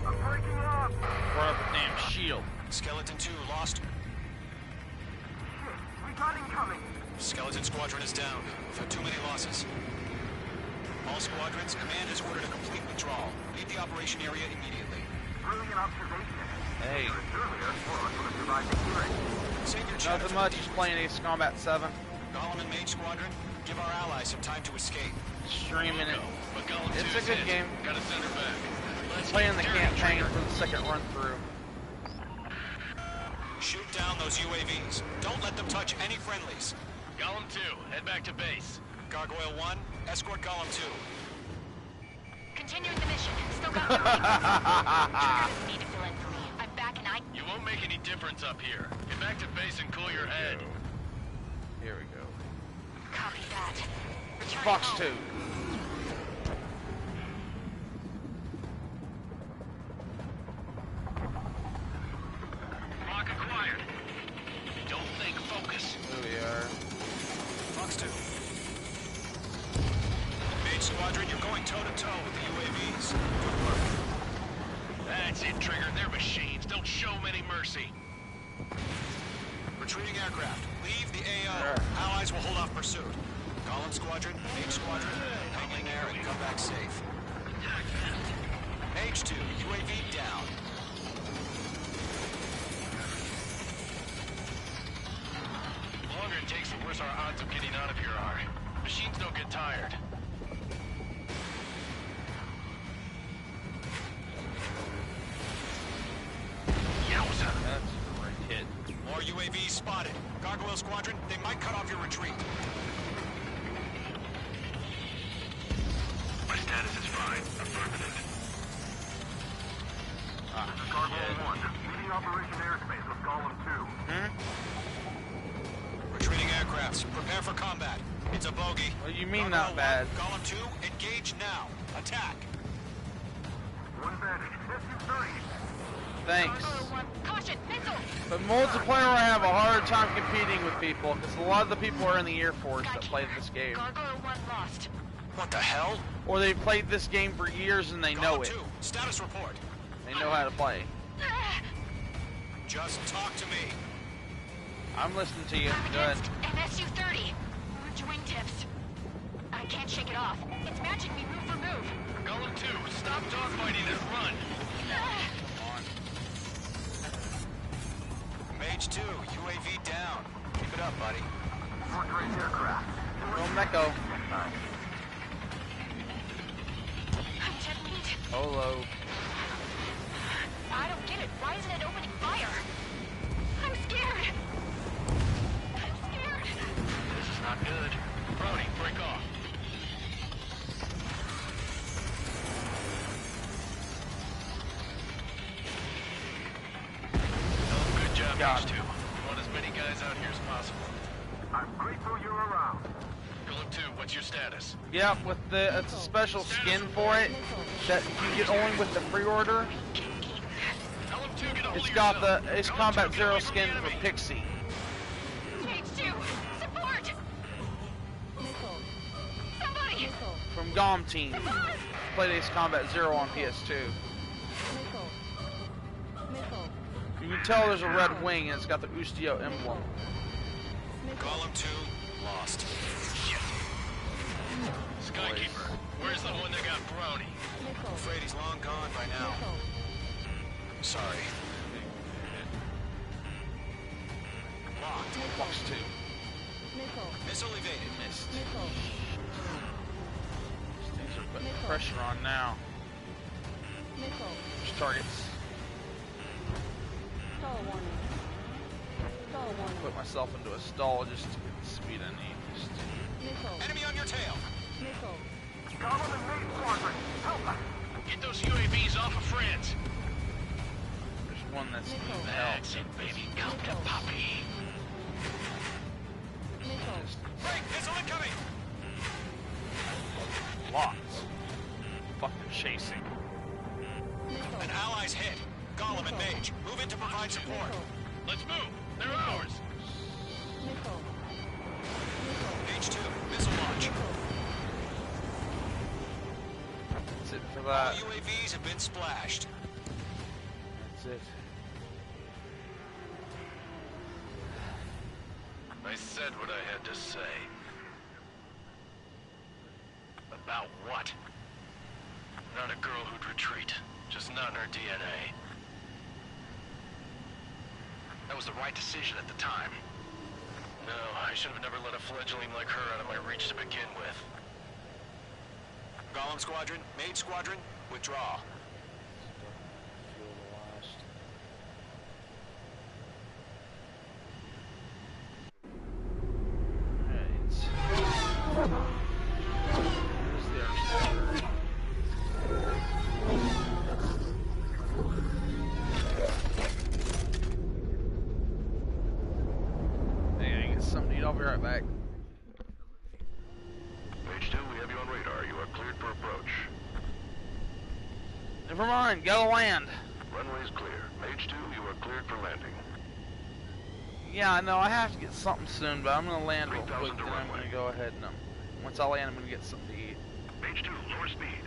I'm breaking up! Run up the damn shield. Skeleton 2 lost. Shit, we got incoming! Skeleton Squadron is down. We've had too many losses. All squadrons, command has ordered a complete withdrawal. Leave the operation area immediately. Brilliant observation. Hey. Earlier, four of us would have survived the hearing. Save your chatter Nothing for much, the just playing Ace Combat 7. Golem and Mage Squadron, give our allies some time to escape. Streaming it. But Golem It's 2's a good hit. game. Gotta send her back. Let's Playing the get dirty, campaign Trigger. for the second run through. Shoot down those UAVs. Don't let them touch any friendlies. Golem 2, head back to base. Gargoyle 1, escort Golem 2. Continuing the mission. Still got Trigger doesn't need to fill in for me. I'm back and I... You won't make any difference up here. Get back to base and cool your head. Here we go. Copy that. Return Fox 2. Lock acquired. Don't think, focus. Here we are. Fox 2. Mage Squadron, you're going toe-to-toe with the UAVs. Good work. That's it, Trigger. They're machines. Don't show them any mercy. Retreating aircraft. Leave the AO. Allies will hold off pursuit. Golem Squadron, Mage Squadron, hang in there and come back safe. Mage 2, UAV down. The longer it takes, the worse our odds of getting out of here are. Machines don't get tired. Yowza! That's a great hit. More UAVs spotted. Gargoyle Squadron, they might cut off your retreat. My status is fine. Affirmative. This is Gargoyle 1. Leading Operation Airspace with Golem 2. Retreating aircrafts, prepare for combat. It's a bogey. What do you mean Gargoyle not bad? 1, Golem 2, engage now. Attack. One bandage. SU-30. Thanks. Caution, missile! But multiplayer, I have a hard time competing with people because a lot of the people are in the Air Force that play this game. Gargoyle 1 lost. What the hell? Or they've played this game for years and they know Golem it. 2, status report. They know how to play. Just talk to me. I'm listening to you. I'm Good. against MSU-30. Orange wingtips. I can't shake it off. It's matching me move for move. Golem 2, stop dogfighting and run. Mage 2, UAV down. Keep it up, buddy. Portrait aircraft. Go Mecco. I'm 10 feet. Holo. I don't get it. Why isn't it opening fire? I'm scared. I'm scared. This is not good. Brody, break off. Good job, Mage 2. We want as many guys out here as possible. I'm grateful you're around. Golem 2, what's your status? Yeah, with the it's a special skin for it that you get only with the pre-order. Golem 2, get a hold It's of got yourself. the Ace Golem Combat 2, get Zero away from skin the for enemy. Pixie. Mage 2, support! Somebody! From GOM Team. Played Ace Combat Zero on PS2. You can tell there's a red wing and it's got the Ustio emblem. Golem 2, lost. Shit. Skykeeper, where's the one that got Brony? I'm afraid he's long gone by now. Sorry. Locked. Fox 2. Missile evaded. Missed. These things are putting pressure on now. There's targets. Put myself into a stall just to get the speed I need. Enemy on your tail. Golem and Mage Squadron. Help us. Get those UAVs off of France. There's one that's needing the help. That's it, baby. Come to Poppy. Break, missile incoming. Lots. Fucking chasing. An ally's hit. Golem and Mage, move in to provide support. Let's move. They're ours. Mage 2, missile launch. That's it for All that. UAVs have been splashed. That's it. I said what I had to say. About what? Not a girl who'd retreat. Just not in her DNA. That was the right decision at the time. No, I should have never let a fledgling like her out of my reach to begin with. Golem Squadron, Mage Squadron, withdraw. Hey, I get something to eat. I'll be right back. Mage 2, Never mind, gotta land. Runway's clear. Mage 2, you are cleared for landing. Yeah, I know, I have to get something soon, but I'm gonna land real quick, then I'm gonna go ahead and, once I land, I'm gonna get something to eat. Mage 2, lower speed.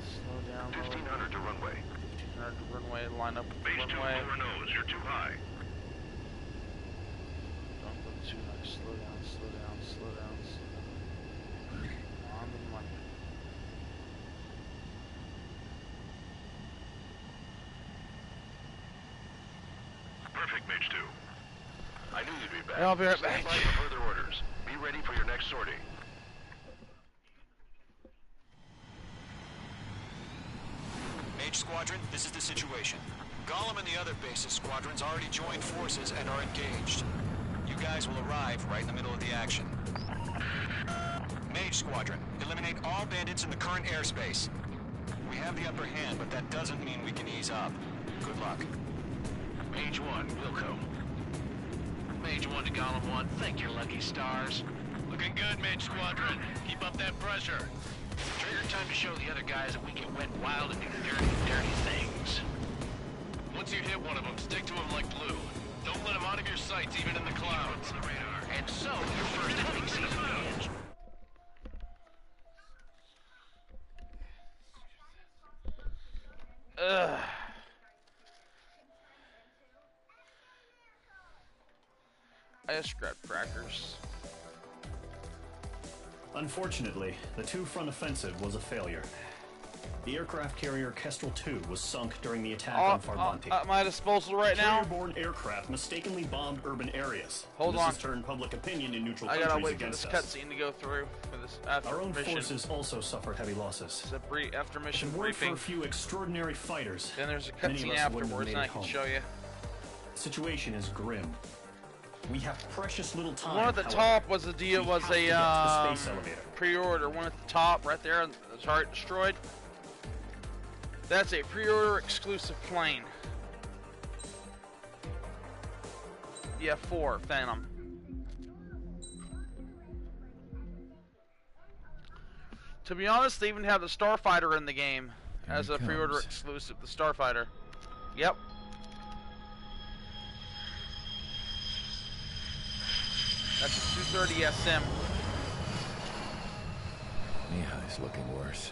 Slow down. 1500 to runway. 1500 to runway, line up with the Mage 2, runway. lower nose, you're too high. Don't go too high, slow down, slow down, slow down, slow down. On the money. Perfect, Mage 2. I knew you'd be back. I'll be right back. Stand by for further orders. Be ready for your next sortie. Mage Squadron, this is the situation. Gollum and the other bases squadrons already joined forces and are engaged. You guys will arrive right in the middle of the action. Mage Squadron, eliminate all bandits in the current airspace. We have the upper hand, but that doesn't mean we can ease up. Good luck. Mage 1, Wilco. Mage 1 to Gollum 1, thank your lucky stars. Looking good, Mage Squadron. Keep up that pressure. Trigger time to show the other guys that we can wet wild and do dirty things. Once you hit one of them, stick to them like glue. Don't let them out of your sights, even in the clouds. And so, your first hunting season begins. Ugh. I just grabbed crackers. Unfortunately, the two-front offensive was a failure. The aircraft carrier Kestrel II was sunk during the attack on Farbanti. At my disposal right now. Carrier-borne aircraft mistakenly bombed urban areas. Hold this on. has turned public opinion in neutral I countries gotta wait for against this us. cutscene to go through for this after Our own mission. forces also suffered heavy losses. It's a after mission If it weren't briefing. for a few extraordinary fighters, Then there's a many of cutscene us wouldn't have afterwards, made and I it can home. show you. The situation is grim. We have precious little time. One at the however. top was a deal, was have to get to the a space elevator. pre-order. One at the top, right there, the turret destroyed. That's a pre-order exclusive plane. Yeah, 4 Phantom. To be honest, they even have the Starfighter in the game as a pre-order exclusive. The Starfighter. Yep. That's a 230 SM. Mihai's looking worse.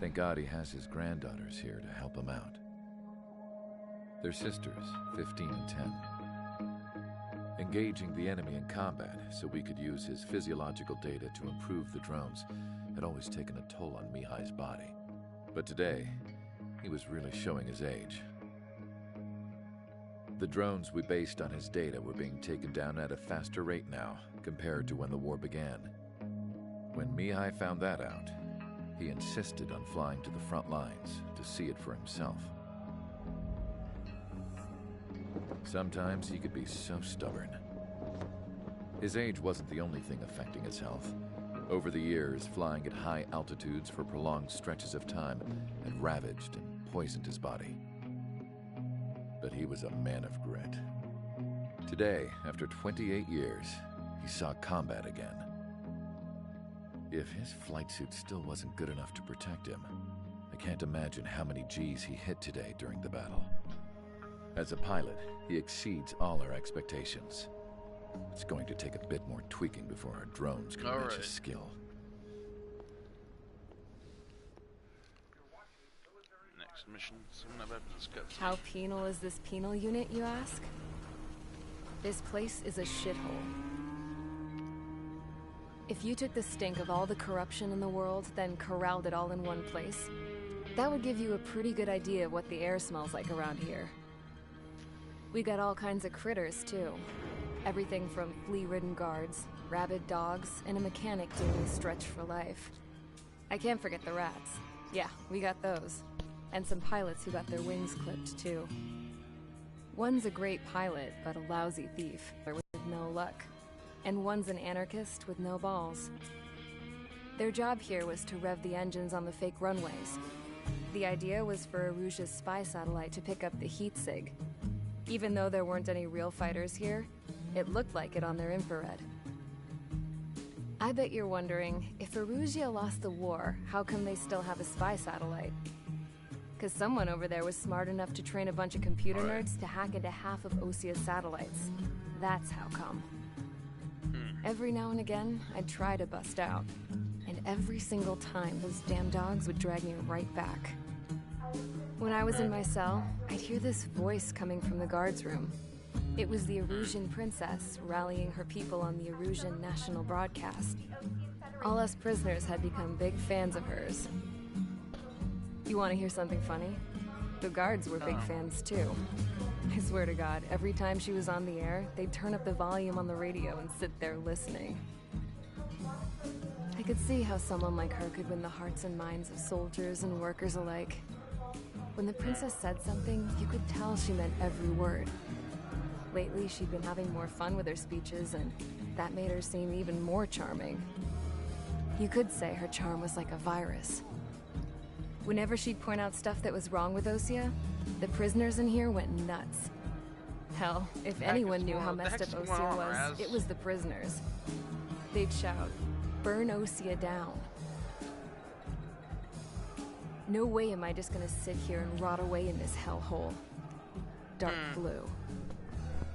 Thank God he has his granddaughters here to help him out. They're sisters, 15 and 10. Engaging the enemy in combat so we could use his physiological data to improve the drones had always taken a toll on Mihai's body. But today, he was really showing his age. The drones we based on his data were being taken down at a faster rate now compared to when the war began. When Mihai found that out, he insisted on flying to the front lines to see it for himself. Sometimes he could be so stubborn. His age wasn't the only thing affecting his health. Over the years, flying at high altitudes for prolonged stretches of time had ravaged and poisoned his body. But he was a man of grit. Today, after 28 years, he saw combat again. If his flight suit still wasn't good enough to protect him, I can't imagine how many G's he hit today during the battle. As a pilot, he exceeds all our expectations. It's going to take a bit more tweaking before our drones can match his skill. Next mission, soon about to discuss. How penal is this penal unit, you ask? This place is a shithole. If you took the stink of all the corruption in the world, then corralled it all in one place, that would give you a pretty good idea of what the air smells like around here. We got all kinds of critters, too. Everything from flea-ridden guards, rabid dogs, and a mechanic doing Stretch for Life. I can't forget the rats. Yeah, we got those. And some pilots who got their wings clipped, too. One's a great pilot, but a lousy thief, with no luck. And one's an anarchist with no balls. Their job here was to rev the engines on the fake runways. The idea was for Erusia's spy satellite to pick up the heat sig. Even though there weren't any real fighters here, it looked like it on their infrared. I bet you're wondering, if Erusea lost the war, how come they still have a spy satellite? Because someone over there was smart enough to train a bunch of computer nerds to hack into half of Osea's satellites. That's how come. Every now and again, I'd try to bust out. And every single time, those damn dogs would drag me right back. When I was in my cell, I'd hear this voice coming from the guards room. It was the Erusian princess rallying her people on the Erusian national broadcast. All us prisoners had become big fans of hers. You want to hear something funny? The guards were big fans too. I swear to God, every time she was on the air, they'd turn up the volume on the radio and sit there listening. I could see how someone like her could win the hearts and minds of soldiers and workers alike. When the princess said something, you could tell she meant every word. Lately, she'd been having more fun with her speeches, and that made her seem even more charming. You could say her charm was like a virus. Whenever she'd point out stuff that was wrong with Osea, the prisoners in here went nuts. Hell, if anyone knew how messed up Osea was, it was the prisoners. They'd shout, "Burn Osea down." No way am I just gonna sit here and rot away in this hellhole. Dark blue.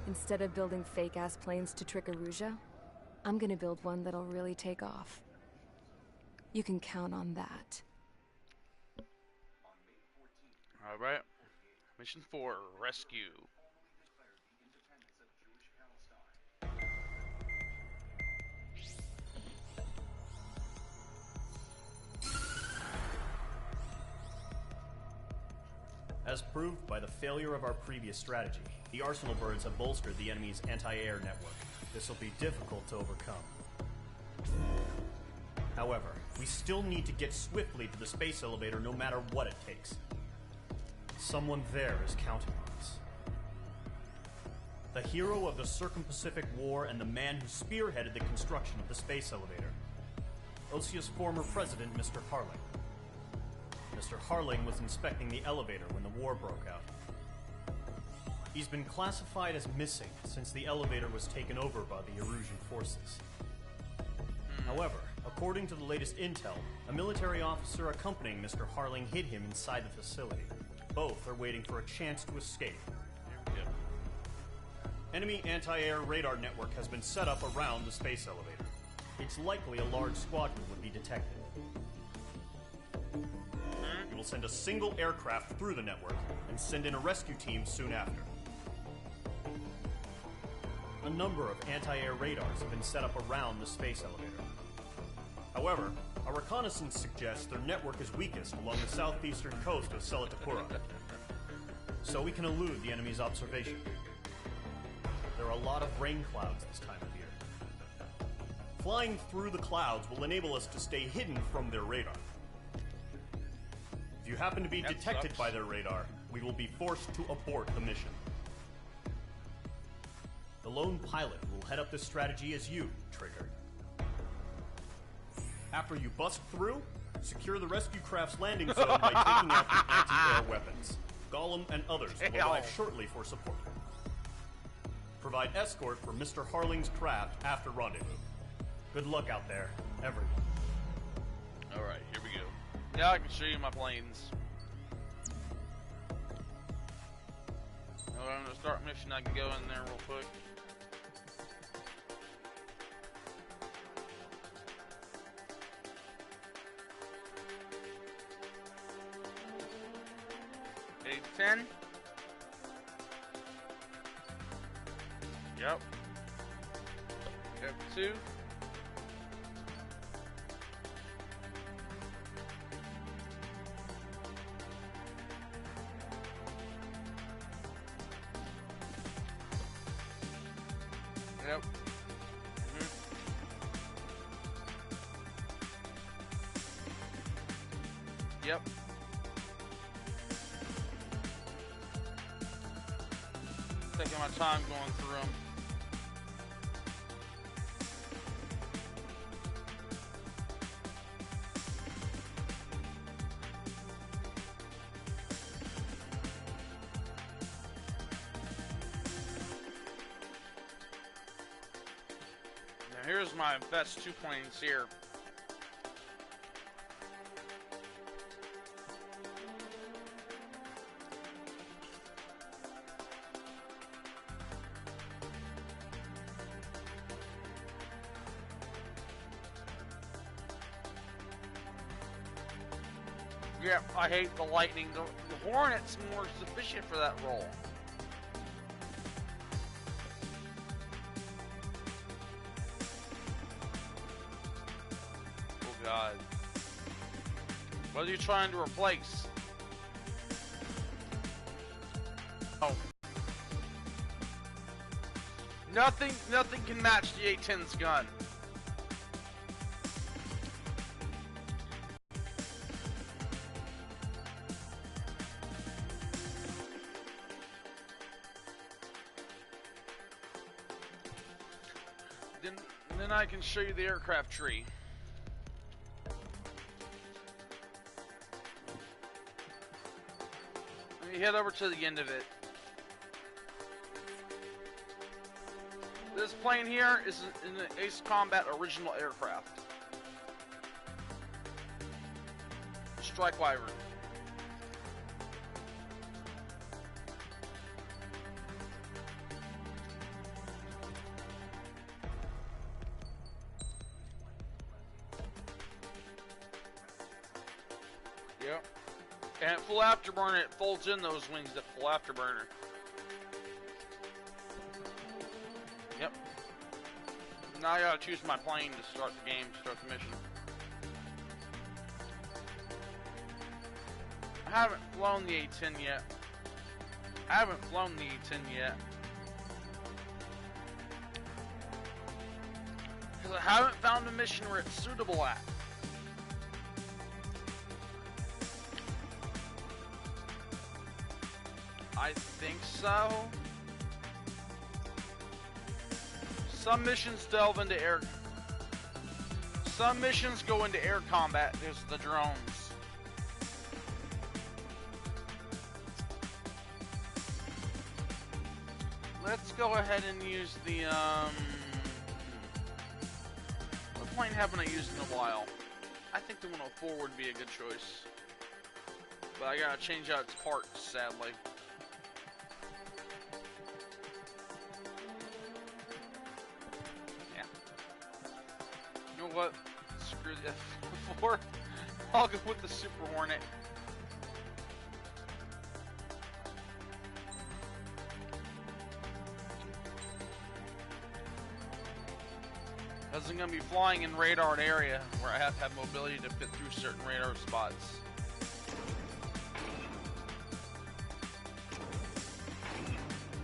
Instead of building fake-ass planes to trick Erusea, I'm gonna build one that'll really take off. You can count on that. Alright. Mission 4, Rescue. As proved by the failure of our previous strategy, the Arsenal birds have bolstered the enemy's anti-air network. This will be difficult to overcome. However, we still need to get swiftly to the space elevator no matter what it takes. Someone there is counting on us. The hero of the Circum-Pacific War and the man who spearheaded the construction of the space elevator. Osea's former president, Mr. Harling. Mr. Harling was inspecting the elevator when the war broke out. He's been classified as missing since the elevator was taken over by the Erusian forces. However, according to the latest intel, a military officer accompanying Mr. Harling hid him inside the facility. Both are waiting for a chance to escape. Enemy anti-air radar network has been set up around the space elevator. It's likely a large squadron would be detected. We will send a single aircraft through the network and send in a rescue team soon after. A number of anti-air radars have been set up around the space elevator. However, our reconnaissance suggests their network is weakest along the southeastern coast of Selatapura, so we can elude the enemy's observation. There are a lot of rain clouds this time of year. Flying through the clouds will enable us to stay hidden from their radar. If you happen to be detected by their radar, we will be forced to abort the mission. The lone pilot will head up this strategy as you, Trigger. After you bust through, secure the rescue craft's landing zone by taking out the anti-air weapons. Gollum and others will arrive shortly for support. Provide escort for Mr. Harling's craft after rendezvous. Good luck out there, everyone. Alright, here we go. Now I can show you my planes. Now I'm gonna start mission, I can go in there real quick. A10. Yep. F2. Yep. Yep. Taking my time going through them. Here's my best 2 planes here. Yeah, I hate the Lightning. The Hornet's more sufficient for that role. Oh God. What are you trying to replace? Oh. Nothing can match the A-10's gun. Then I can show you the aircraft tree. Let me head over to the end of it. This plane here is an Ace Combat original aircraft. Strike Wyvern. Yep. And at full afterburner, it folds in those wings at full afterburner. Yep. Now I gotta choose my plane to start the game, start the mission. I haven't flown the A-10 yet. Because I haven't found a mission where it's suitable at. I think so. Some missions delve into air. Some missions go into air combat. There's the drones. Let's go ahead and use the what plane haven't I used in a while? I think the 104 would be a good choice. But I gotta change out its parts, sadly. You know what? Screw the F4. I'll go with the Super Hornet. Because I'm going to be flying in radared area where I have to have mobility to fit through certain radar spots.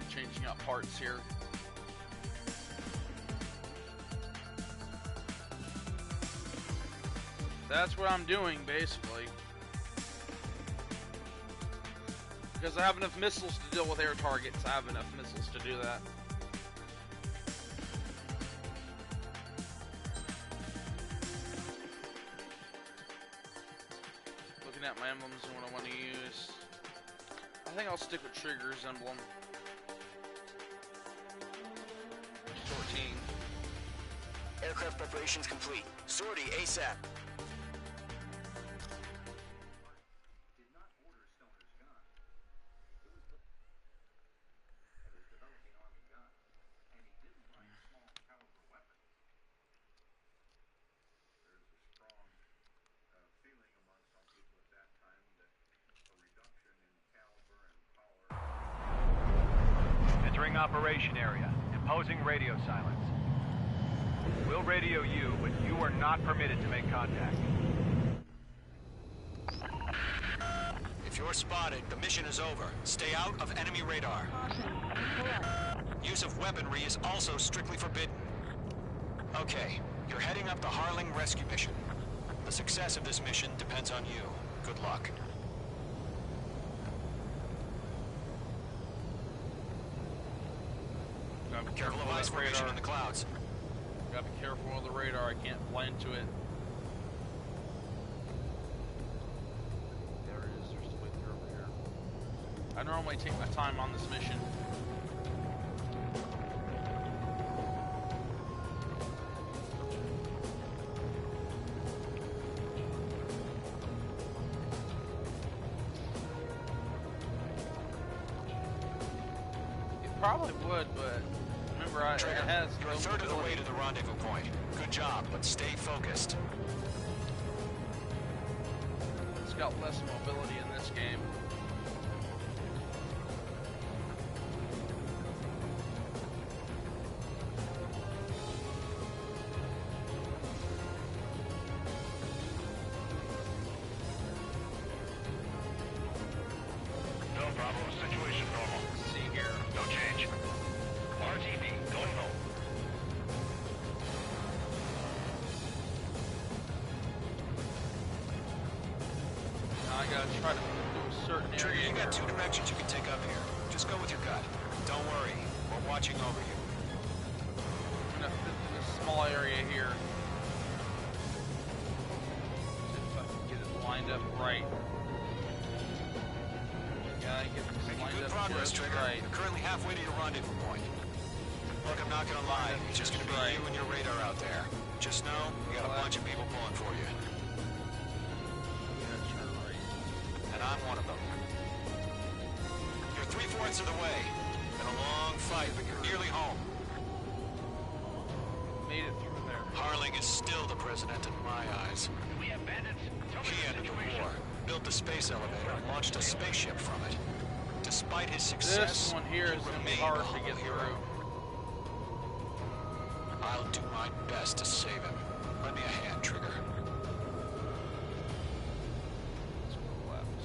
Changing out parts here. That's what I'm doing, basically. Because I have enough missiles to deal with air targets, I have enough missiles to do that. Looking at my emblems and what I want to use. I think I'll stick with Trigger's emblem. 14. Aircraft preparations complete. Sortie ASAP. Entering operation area. Imposing radio silence. We'll radio you, but you are not permitted to make contact. If you're spotted, the mission is over. Stay out of enemy radar. Use of weaponry is also strictly forbidden. Okay, you're heading up the Harling rescue mission. The success of this mission depends on you. Good luck. Careful of ice formation in the clouds. Gotta be careful with the radar, I can't fly into it. There it is, there's the wither over here. I normally take my time on this mission. probably would, but remember, it has you're a third of the way to the rendezvous point. Good job, but stay focused. It's got less mobility in this game. No problem. Situation normal. See here. No change. RTV, going home. Now I gotta try to do a certain area. Trigger, you got two directions you can take up here. Just go with your gut. Don't worry, we're watching over you. I'm gonna fit in this small area here. See if I can get it lined up right. Gotta get this Making lined good up progress, just Trigger. right. You're currently halfway to your rendezvous point. Look, I'm not gonna lie. It's just gonna be you and your radar out there. Just know, we got a bunch of people pulling for you. And I'm one of them. You're 3/4 of the way. Been a long fight, but you're nearly home. Made it through there. Harling is still the president in my eyes. We have bandits. He ended the war, built the space elevator, and launched a spaceship from it. Despite his success, This one here is gonna be hard to get through. I'll do my best to save him. Lend me a hand, Trigger. Let's go left.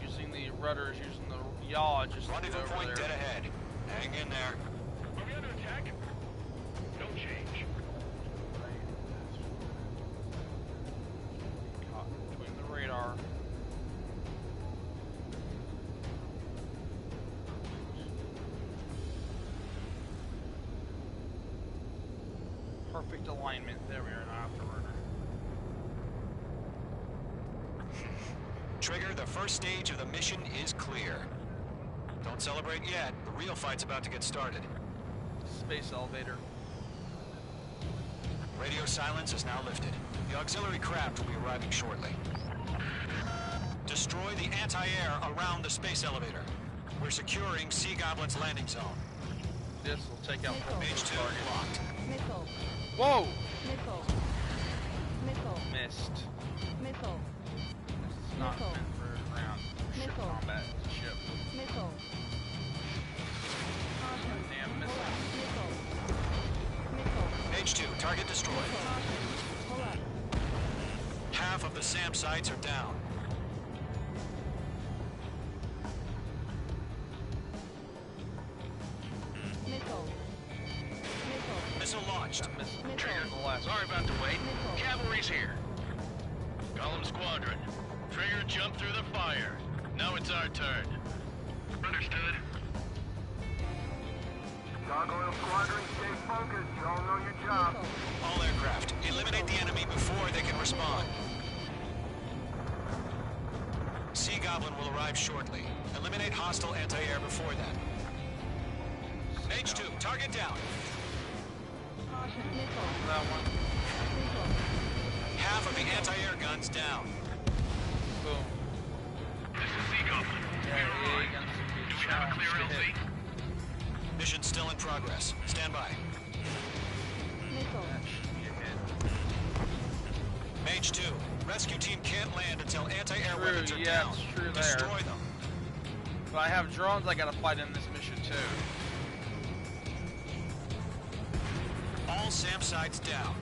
Using the rudders, using the yaw just to get Rendezvous over point there. dead ahead. Hang in there. Are we under attack? No change. Caught between the radar. Perfect alignment. There we are, now afterburner. Trigger, the first stage of the mission is clear. Don't celebrate yet. The real fight's about to get started. Space elevator. Radio silence is now lifted. The auxiliary craft will be arriving shortly. Destroy the anti-air around the space elevator. We're securing Sea Goblin's landing zone. This will take out the Mage 2 locked. Missile. Whoa! Missile. Missile. Missed. Missile. This is not Missile. meant for ground ship Missile. combat. It's a ship. Missile. Caution. Damn Pull missile. up. Missile. Missile. Mage 2, target destroyed. Caution. Pull up. Half of the SAM sites are down. Missile. Missile. Missile launched. Trigger, Missile. sorry about the wait. Missile. Cavalry's here. Golem Squadron. Trigger jumped through the fire. Now it's our turn. Understood. Gargoyle Squadron, stay focused. You all know your job. Missile. All aircraft, eliminate the enemy before they can respond. Sea Goblin will arrive shortly. Eliminate hostile anti-air before then. Mage 2, target down. Caution. Missile. That one. Missile. Half of the anti-air guns down. Boom. This is Sea Goblin. Yeah, We are yeah, fine. Do we have a clear LZ? Mission still in progress. Stand by. Missile. Mage 2, rescue team can't land until anti-air weapons are Yeah, down. it's true there. Destroy them. But I have drones I gotta fight in this mission too. All SAM sites down.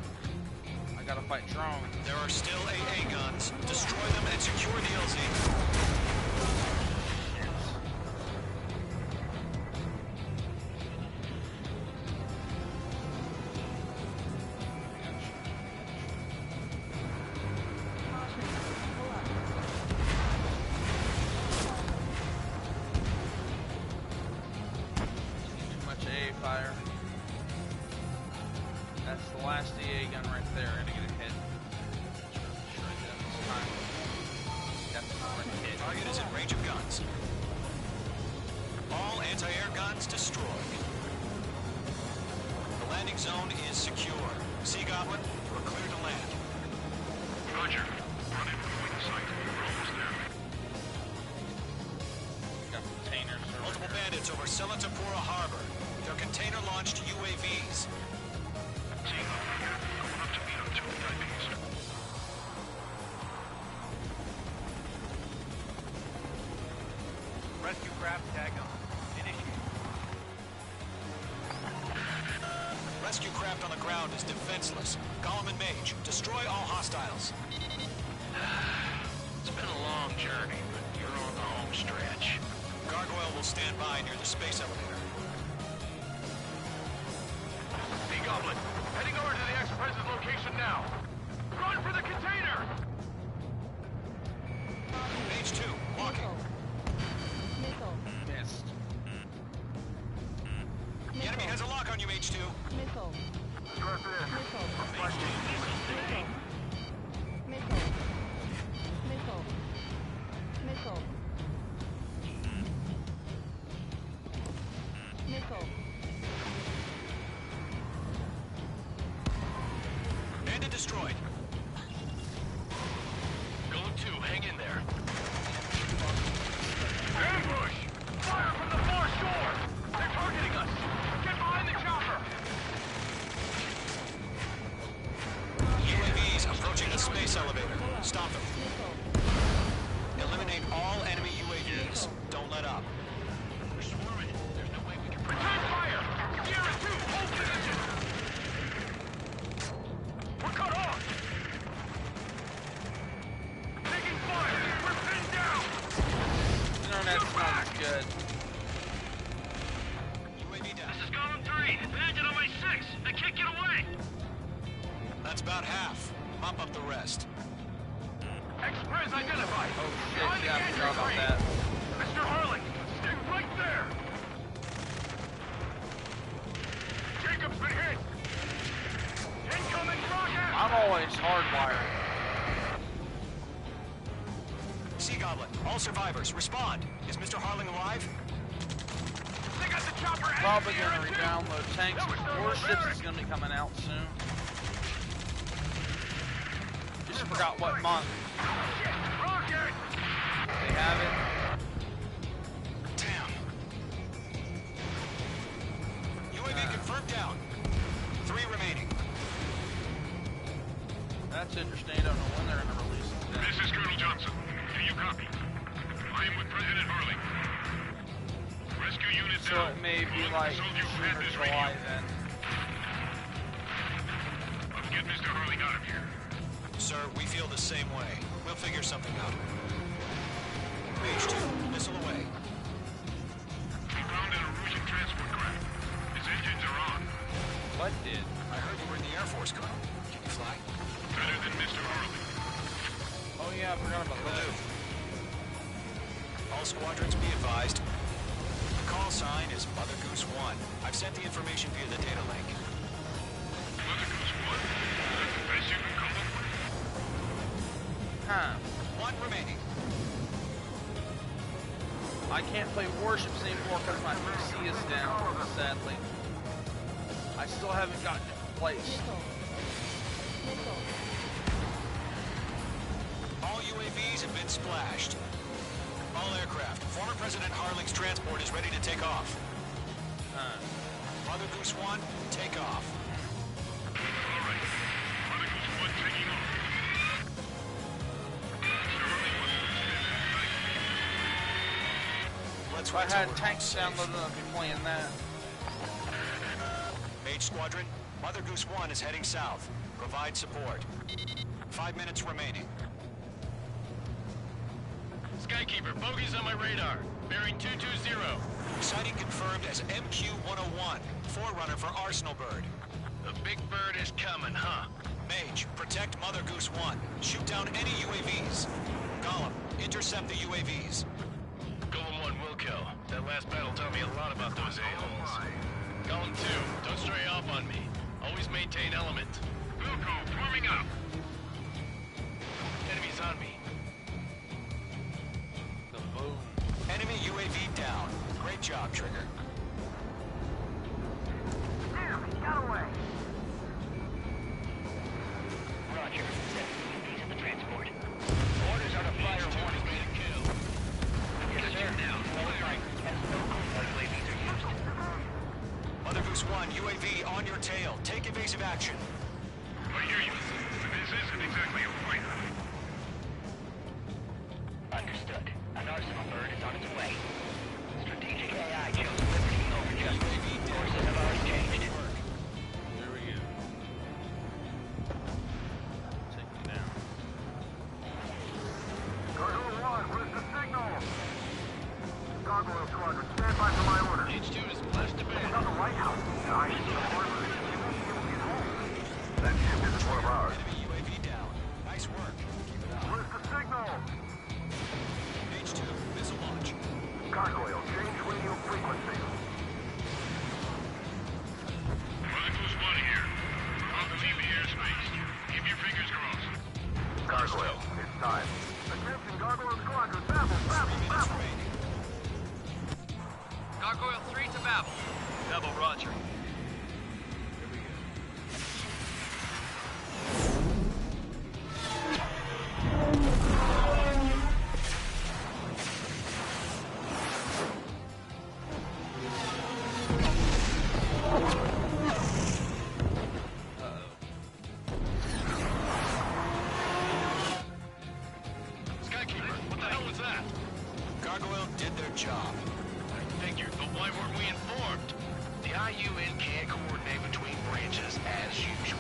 I gotta fight drones. There are still AA guns. Destroy them and secure the LZ. Caution. Pull up. Too much AA fire. That's the last AA gun right there. Gonna get a hit. Sure I did this time. That's not a hit. Target is in range of guns. All anti-air guns destroyed. The landing zone is secure. Sea Goblin, we're clear to land. Roger. Running between the site. We're almost there. Got containers. Multiple bandits over rescue craft on the ground is defenseless. Gollum and Mage, destroy all hostiles. It's been a long journey, but you're on the home stretch. Gargoyle will stand by near the space elevator. Goblin, heading over to the X-Press's location now. Run for the container! Mage 2, walking. Missile. Missed. The enemy has a lock on you, Mage 2. Missile. Missile. Mage 2. Missile. Missile. Missile. Missile. Missile. Bandit destroyed. Golem 2, hang in there. Ambush! Fire from the far shore! They're targeting us! Get behind the chopper! UAVs approaching the space elevator. Stop them. Eliminate all enemy UAVs. Don't let up. We're swarming. There's no way we can... Return fire! Sierra 2, hold position! We're cut off! Taking fire! We're pinned down! Internet's not as good. UAV down. This is Gollum 3. Bandit on my 6. I can't get away! That's about half. Mop up the rest. Express identified! Oh shit, Behind the yeah, I gantry forgot about crane. that. Mr. Harling, stay right there! Jacob's been hit! Incoming rocket! I'm always hardwired. Sea Goblin, all survivors, respond. Is Mr. Harling alive? They got the chopper and Probably Sierra gonna 2. re-download tanks. Warships is gonna be coming out soon. Just forgot what month. Rocket! They have it. Damn. UAV confirmed down. 3 remaining. That's interesting. I don't know when they're gonna release it. This is Colonel Johnson. Can you copy? I am with President Harling. Rescue unit So down. it may be like June or July then. Let's get Mr. Harling out of here. Sir, we feel the same way. We'll figure something out. Mage 2, missile away. We found an Erusian transport craft. Its engines are on. What did? I heard you were in the Air Force, Colonel. Can you fly? Better than Mr. Harling. Oh yeah, I forgot about Will that. do. All squadrons be advised. The call sign is Mother Goose 1. I've sent the information via the data link. Mother Goose 1. That's the best you can come up with. Huh. 1 remaining. I can't play Warships anymore because my PC is down, sadly. I still haven't gotten it replaced. Missile. Missile. All UAVs have been splashed. All aircraft. Former President Harling's transport is ready to take off. Mother Goose 1, take off. All right. Mother Goose 1 taking off. Mr. Harling wants to Let's If I wait had till we're tanks safe. downloaded, I'd be playing that. Mage Squadron, Mother Goose 1 is heading south. Provide support. 5 minutes remaining. Skykeeper, bogeys on my radar. Bearing 220. Sighting confirmed as MQ-101, forerunner for Arsenal Bird. The big bird is coming, huh? Mage, protect Mother Goose 1. Shoot down any UAVs. Gollum, intercept the UAVs. Golem 1 will kill. That last battle taught me a lot about those a-holes. Golem 2, don't stray off on me. Always maintain element. Wilco, forming up. Enemies on me. The boom. Enemy UAV down. Great job, Trigger. Damn, he got away. Roger. These are the transport. Orders are to fire warning. Yes, sir. Now, fire. Has no clue how UAVs are used. Mother Goose 1, UAV on your tail. Take evasive action. I hear you. But this isn't exactly a fighter. Understood. An Arsenal bird is on its way. Strategic AI chose liberty over justice. Courses of ours changed. There we That ship isn't one of ours. Enemy UAV down. Nice work. Keep it up. Where's the signal? H2, missile launch. Gargoyle, change radio frequency. Mother Goose 1 here. Off the airspace. Keep your fingers crossed. Gargoyle, it's time. Attention, Gargoyle Squadron, Babel, Babel, Babel. Gargoyle 3 to Babel. Babel, roger. Skykeeper, what the hell was that? Gargoyle did their job. I figured, but why weren't we informed? The IUN can't coordinate between branches as usual.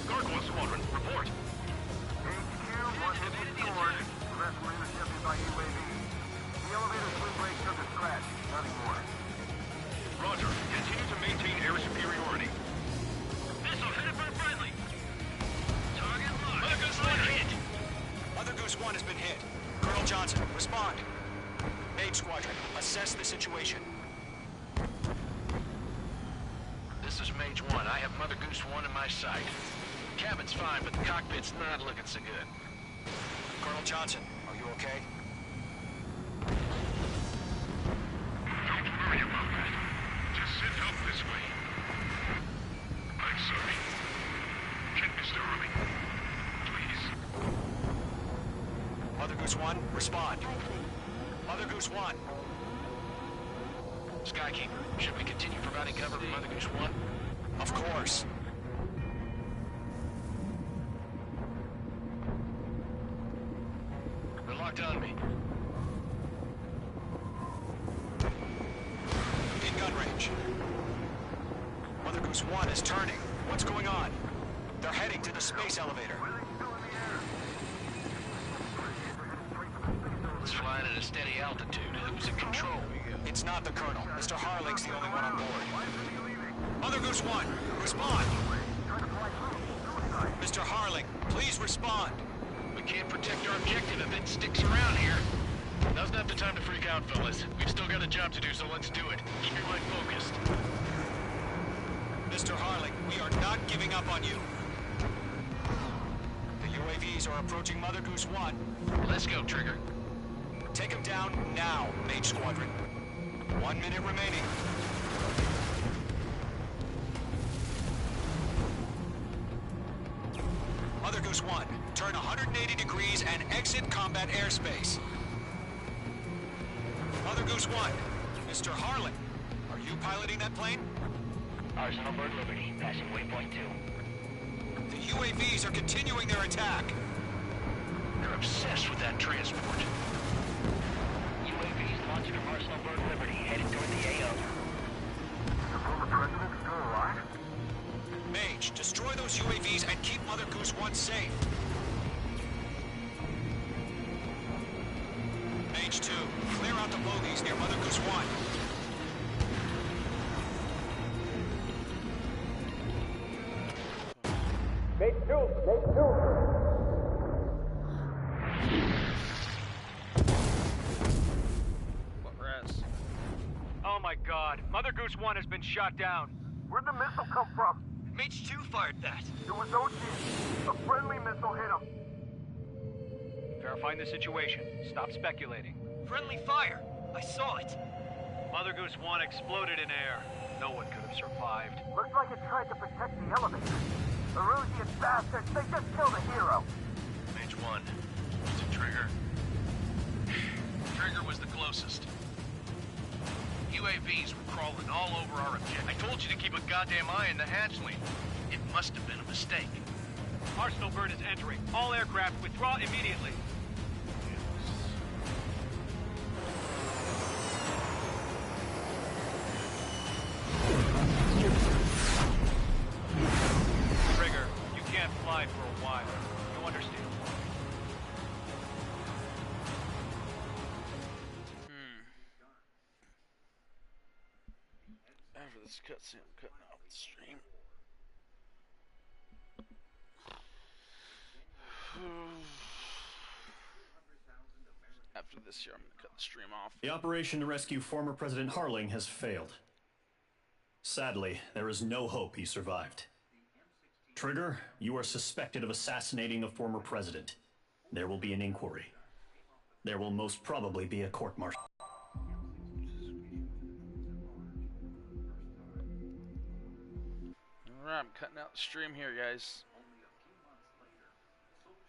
Gargoyle Squadron, report. HQ, one hit was scored. The rest were intercepted by UAV. The elevator swing brake took a scratch. Nothing more. Roger. Continue to maintain air superiority. Missile headed for friendly. Target locked. Mother Goose 1 hit. Mother Goose 1 has been hit. Colonel Johnson, respond. Mage Squadron, assess the situation. This is Mage 1. I have Mother Goose 1 in my sight. Cabin's fine, but the cockpit's not looking so good. Colonel Johnson, are you okay? Don't worry about that. Just send help this way. I'm sorry. Get Mr. Early. Please. Mother Goose 1, respond. Mother Goose 1. Skykeeper, should we continue providing cover for Mother Goose 1? Of course. They're locked on me. In gun range. Mother Goose 1 is turning. What's going on? They're heading to the space elevator. It's flying at a steady altitude. Who's in control? It's not the Colonel. Mr. Harling's the only one on board. Mother Goose 1, respond! Mr. Harling, please respond! We can't protect our objective if it sticks around here. Now's not the time to freak out, fellas. We've still got a job to do, so let's do it. Keep your mind focused. Mr. Harling, we are not giving up on you. The UAVs are approaching Mother Goose 1. Let's go, Trigger. Take him down now, Mage Squadron. 1 minute remaining. Mother Goose 1, turn 180 degrees and exit combat airspace. Mother Goose 1, Mr. Harlan, are you piloting that plane? Arsenal Bird Liberty, passing waypoint 2. The UAVs are continuing their attack. They're obsessed with that transport. UAVs launched from Arsenal Bird Liberty, headed toward the AO. The former president still alive? Mage, destroy those UAVs and keep Mother Goose 1 safe. Mage 2, clear out the bogies near Mother Goose 1. Mage 2! Mage 2! Oh my god, Mother Goose 1 has been shot down. Where'd the missile come from? Mage 2 fired that. It was Ocean. A friendly missile hit him. Verifying the situation. Stop speculating. Friendly fire! I saw it! Mother Goose 1 exploded in air. No one could have survived. Looks like it tried to protect the elevator. The Erusian bastards, they just killed a hero. Mage 1. Is it Trigger? Trigger was the closest. UAVs were crawling all over our objective. I told you to keep a goddamn eye on the hatchling. It must have been a mistake. Arsenal Bird is entering. All aircraft withdraw immediately. Trigger, you can't fly for a while. You understand? After this cutscene, I'm cutting off the stream. after this here, I'm gonna cut the stream off. The operation to rescue former President Harling has failed. Sadly, there is no hope he survived. Trigger, you are suspected of assassinating the former president. There will be an inquiry. There will most probably be a court-martial. Alright, I'm cutting out the stream here, guys.